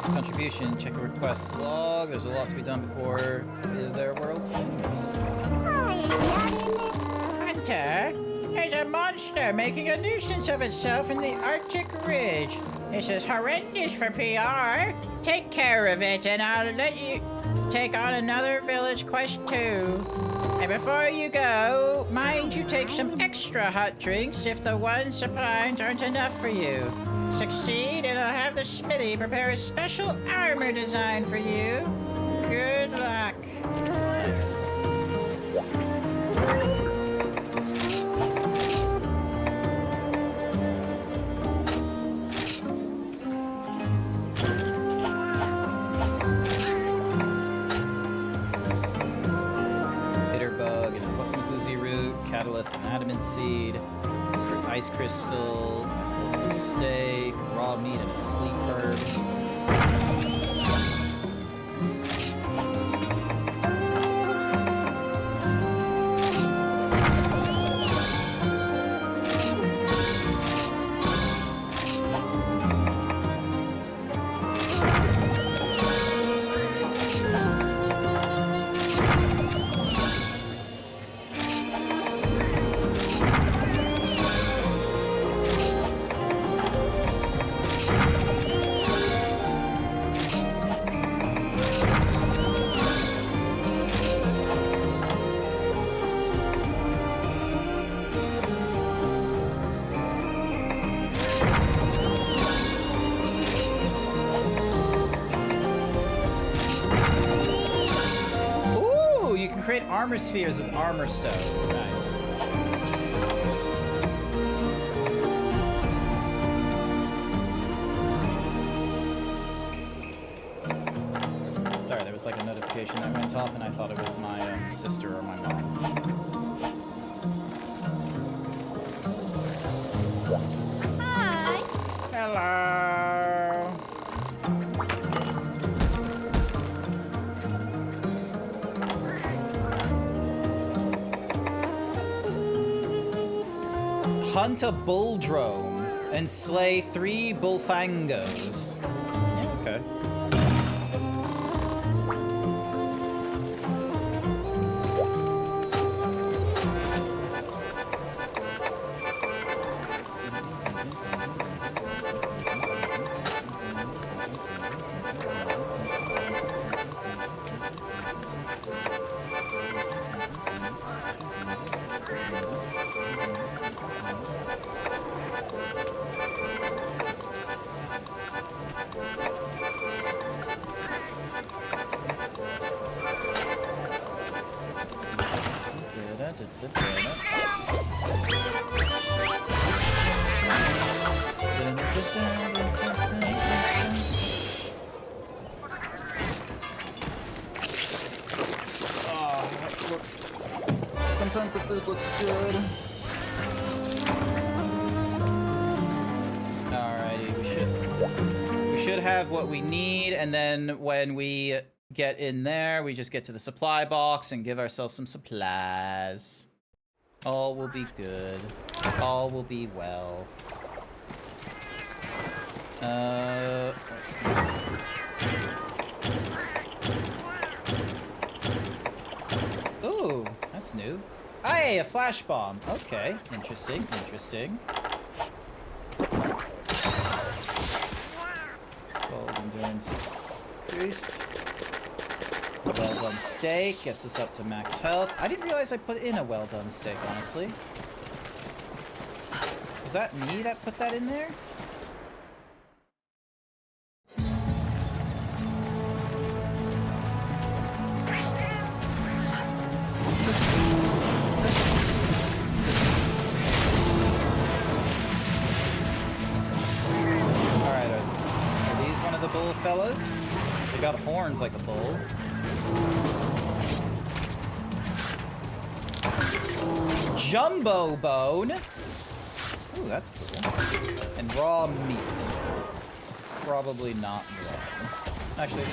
Contribution, check the request log. There's a lot to be done before their world changes. Hunter, there's a monster making a nuisance of itself in the Arctic Ridge. This is horrendous for PR. Take care of it, and I'll let you take on another village quest too. And before you go, mind you take some extra hot drinks if the ones supplied aren't enough for you. Succeed, and I'll have the smithy prepare a special armor design for you. Good luck. Nice. Bitterbug, and what's Mikuzi root, catalyst, and adamant seed, ice crystal, steak, raw meat, and a sleep herb. armor spheres with armor stone. Nice. Sorry, there was like a notification that went off and I thought it was my sister or my mom. Hi. Hello. Hunt a bull drone and slay 3 bullfangos. Yeah, okay. Oh, that looks... Sometimes the food looks good. Alrighty, we should have what we need, and then when we get in there, we just get to the supply box and give ourselves some supplies. All will be good. All will be well. Ooh, that's new. Hey, a flash bomb. Okay, interesting, interesting. Gold endurance increased. A well done steak gets us up to max health. I didn't realize I put in a well done steak, honestly. Was that me that put that in there? Alright, are these one of the bull fellas? They got horns like a bull. Jumbo bone. Ooh, that's cool. And raw meat. Probably not raw. Actually,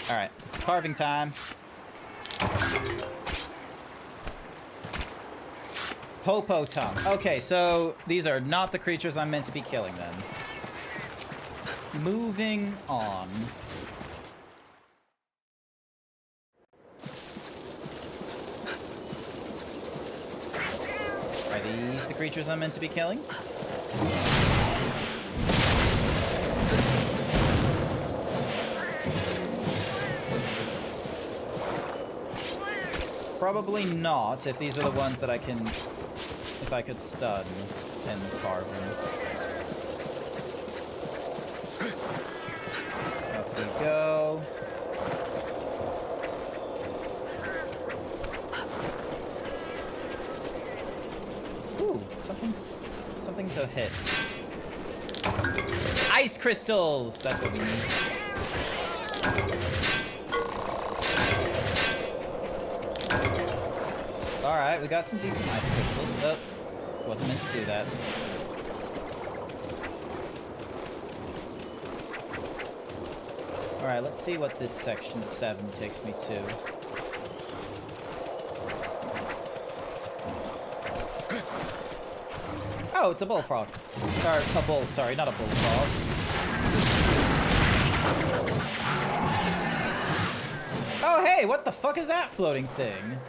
all right, carving time. Popo tongue. Okay, so these are not the creatures I'm meant to be killing then. Moving on. Are these the creatures I'm meant to be killing? Probably not, if these are the ones that I can... If I could stun and carve them. Up we go. Ooh, something to hit. Ice crystals! That's what we need. Alright, we got some decent ice crystals. Oh, wasn't meant to do that. Alright, let's see what this section 7 takes me to. Oh, it's a bullfrog. Or a bull, sorry, not a bullfrog. Oh, hey, what the fuck is that floating thing?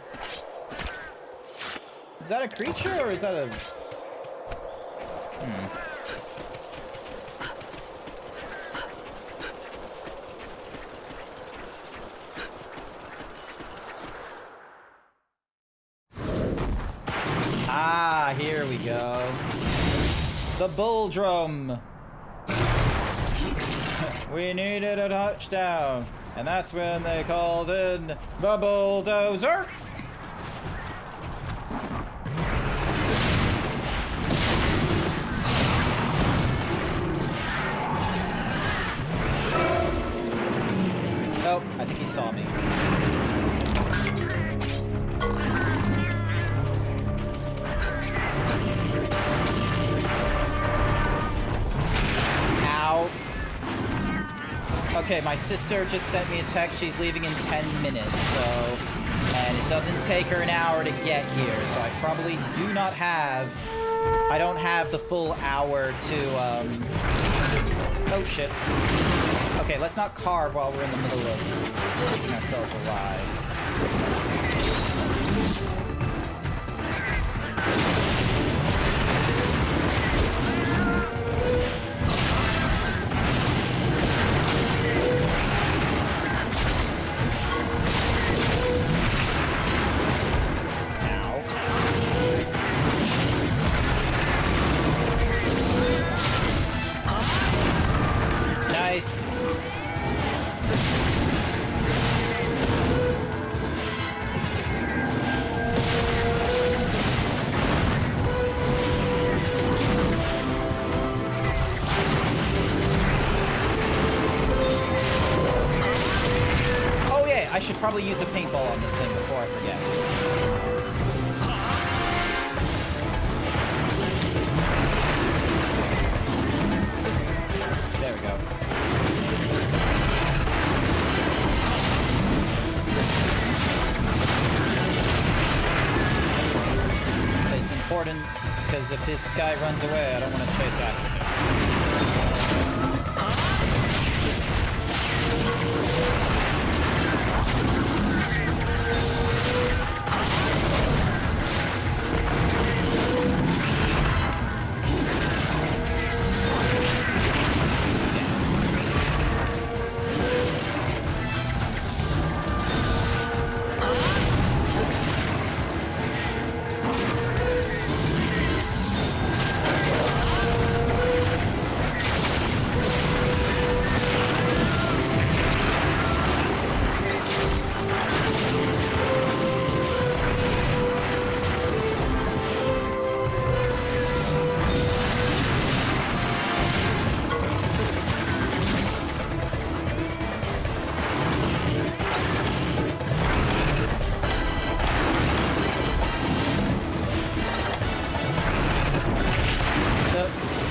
Is that a creature, or is that a... The bull drum. We needed a touchdown. And that's when they called in the bulldozer. Oh, I think he saw me. Ow. Okay, my sister just sent me a text. She's leaving in 10 minutes, so... And it doesn't take her an hour to get here, so I probably do not have... I don't have the full hour to, Oh, shit. Okay, let's not carve while we're in the middle of keeping ourselves alive. Nice. Oh yeah, I should probably use a paintball on this thing before I forget. There we go. It's important because if this guy runs away, I don't want to chase after him.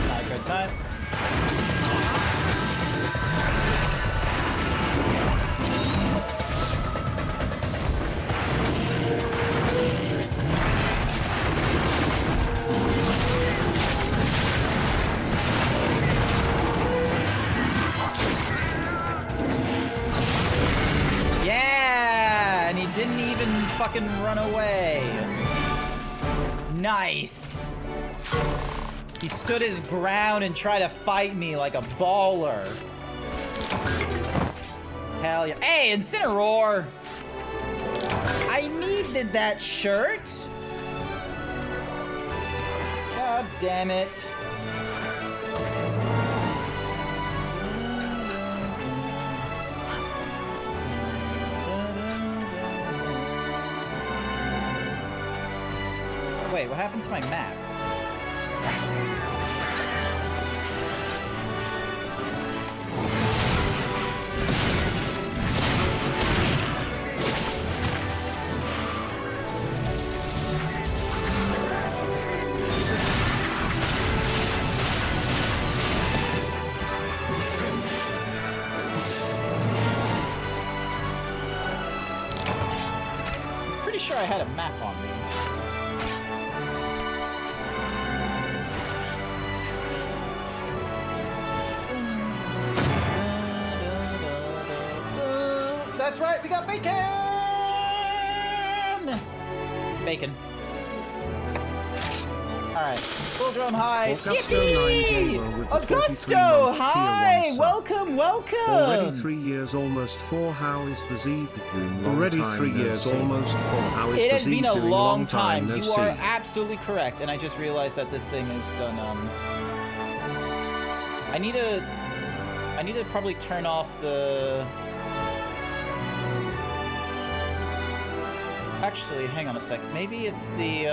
Not a good time. Yeah, and he didn't even fucking run away. Nice. He stood his ground and tried to fight me like a baller. Hell yeah. Hey, Incineroar! I needed that shirt! God damn it. Wait, what happened to my map? Pretty sure I had a map on me. That's right, we got bacon! Bacon. Alright. Full drum high. Yippee! Augusto, hi! Welcome, welcome! Already 3 years, almost 4. How is the Zeeb doing? Already 3 years, almost 4. How is it the has been Zeeb a doing? long time. No You see. are absolutely correct, and I just realized that this thing is done, I need to probably turn off the... Actually, hang on a second. Maybe it's the,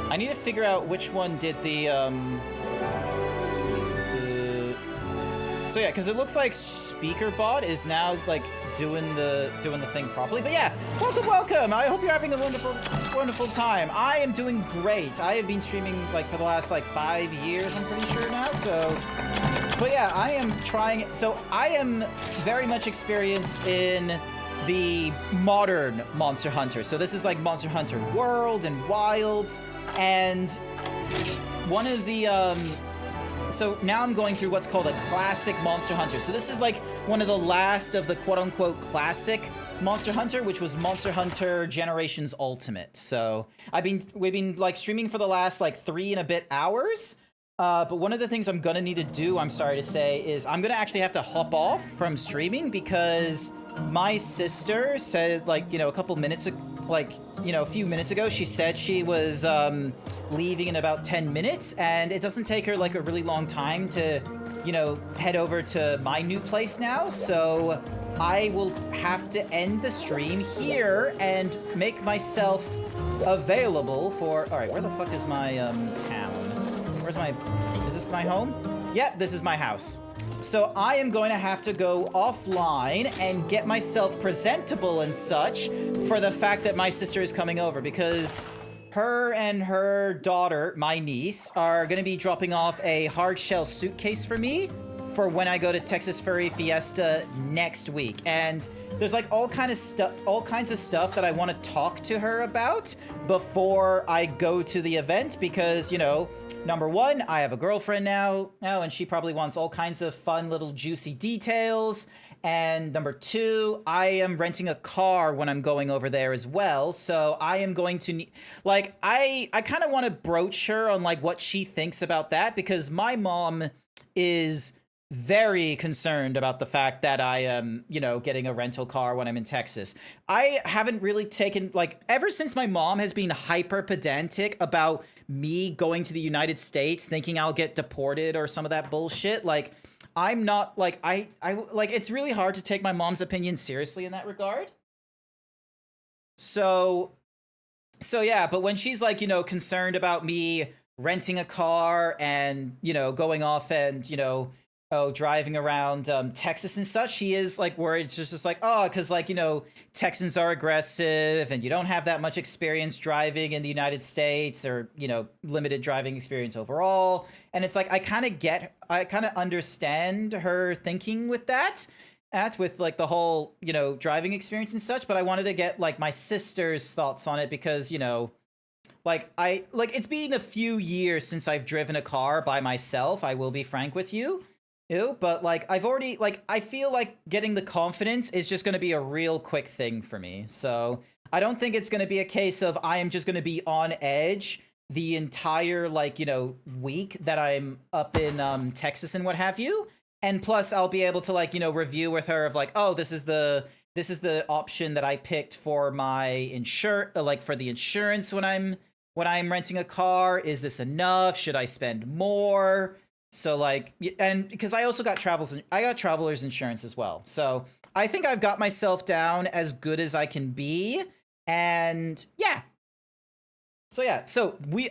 I need to figure out which one did the... So yeah, because it looks like SpeakerBot is now, like, doing the thing properly. But yeah, welcome! I hope you're having a wonderful time. I am doing great. I have been streaming, like, for the last, like, 5 years, I'm pretty sure now, so... But yeah, I am trying... So I am very much experienced in the modern Monster Hunter. So this is like Monster Hunter World and Wilds, and one of the... So now I'm going through what's called a classic Monster Hunter. So this is like one of the last of the quote-unquote classic Monster Hunter, which was Monster Hunter Generations Ultimate. So we've been like streaming for the last like 3 and a bit hours. But one of the things I'm gonna need to do, I'm sorry to say, is I'm gonna actually have to hop off from streaming because my sister said, like, you know, a few minutes ago, she said she was leaving in about 10 minutes, and it doesn't take her like a really long time to, you know, head over to my new place now. So I will have to end the stream here and make myself available for... All right, where the fuck is my town? Where's my... Is this my home? Yeah, this is my house. So I am going to have to go offline and get myself presentable and such for the fact that my sister is coming over, because her and her daughter, my niece, are going to be dropping off a hard shell suitcase for me for when I go to Texas Furry Fiesta next week. And there's like all kinds of stuff that I want to talk to her about before I go to the event, because, you know, number one, I have a girlfriend now, and she probably wants all kinds of fun little juicy details. And number two, I am renting a car when I'm going over there as well. So I am going to need, like, I kind of want to broach her on like what she thinks about that, because my mom is very concerned about the fact that I am, you know, getting a rental car when I'm in Texas. I haven't really taken, like, ever since my mom has been hyper pedantic about me going to the United States thinking I'll get deported or some of that bullshit, like, I'm not, like, I like, it's really hard to take my mom's opinion seriously in that regard. So yeah, but when she's like, you know, concerned about me renting a car and, you know, going off and, you know, driving around Texas and such, she is like worried. It's just like, oh, because, like, you know, Texans are aggressive and you don't have that much experience driving in the United States, or, you know, limited driving experience overall. And it's like, I kind of understand her thinking with that, with like the whole, you know, driving experience and such. But I wanted to get like my sister's thoughts on it, because, you know, like, it's been a few years since I've driven a car by myself, I will be frank with you. But like, I've already, like, I feel like getting the confidence is just going to be a real quick thing for me. So I don't think it's going to be a case of I am just going to be on edge the entire, like, you know, week that I'm up in Texas and what have you. And plus I'll be able to, like, you know, review with her of like, oh, this is the option that I picked for my for the insurance when I'm renting a car. Is this enough? Should I spend more? So, like, and because I also got traveler's insurance as well. So I think I've got myself down as good as I can be. And yeah. So yeah,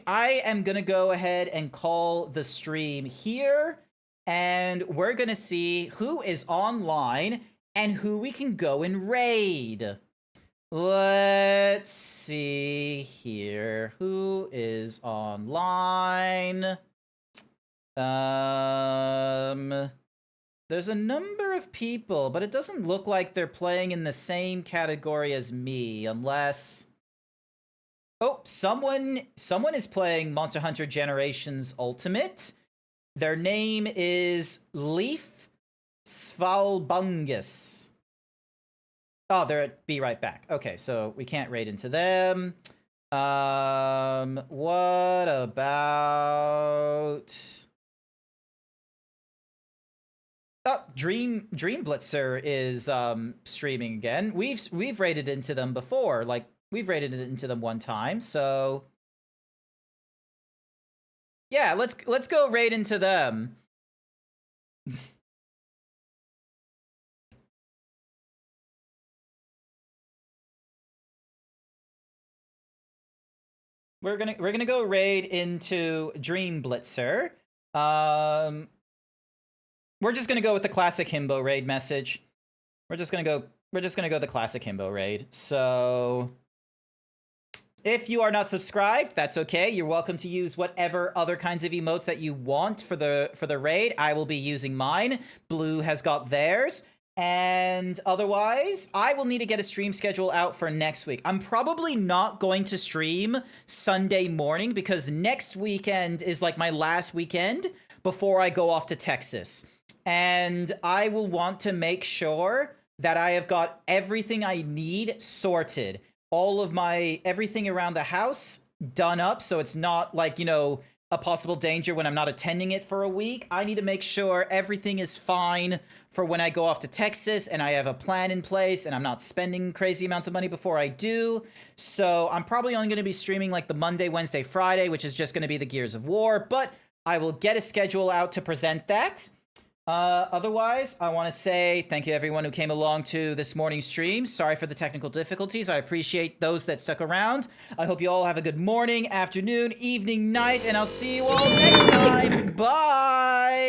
I am going to go ahead and call the stream here, and we're going to see who is online and who we can go and raid. Let's see here. Who is online? There's a number of people, but it doesn't look like they're playing in the same category as me, unless... Oh, someone is playing Monster Hunter Generations Ultimate. Their name is Leaf Svalbungus. Oh, they're at Be Right Back. Okay, so we can't raid into them. What about... Oh, Dream Blitzer is streaming again. We've raided into them before. Like, we've raided into them one time, so Yeah, let's go raid into them. We're gonna go raid into Dream Blitzer. We're just gonna go with the classic himbo raid message. We're just gonna go the classic himbo raid. So if you are not subscribed, that's okay. You're welcome to use whatever other kinds of emotes that you want for the raid. I will be using mine. Blue has got theirs. And otherwise, I will need to get a stream schedule out for next week. I'm probably not going to stream Sunday morning because next weekend is like my last weekend before I go off to Texas. And I will want to make sure that I have got everything I need sorted. All of my everything around the house done up so it's not like, you know, a possible danger when I'm not attending it for a week. I need to make sure everything is fine for when I go off to Texas and I have a plan in place and I'm not spending crazy amounts of money before I do. So I'm probably only going to be streaming like the Monday, Wednesday, Friday, which is just going to be the Gears of War, but I will get a schedule out to present that. Otherwise, I want to say thank you everyone who came along to this morning's stream. Sorry for the technical difficulties. I appreciate those that stuck around. I hope you all have a good morning, afternoon, evening, night, and I'll see you all next time. Bye!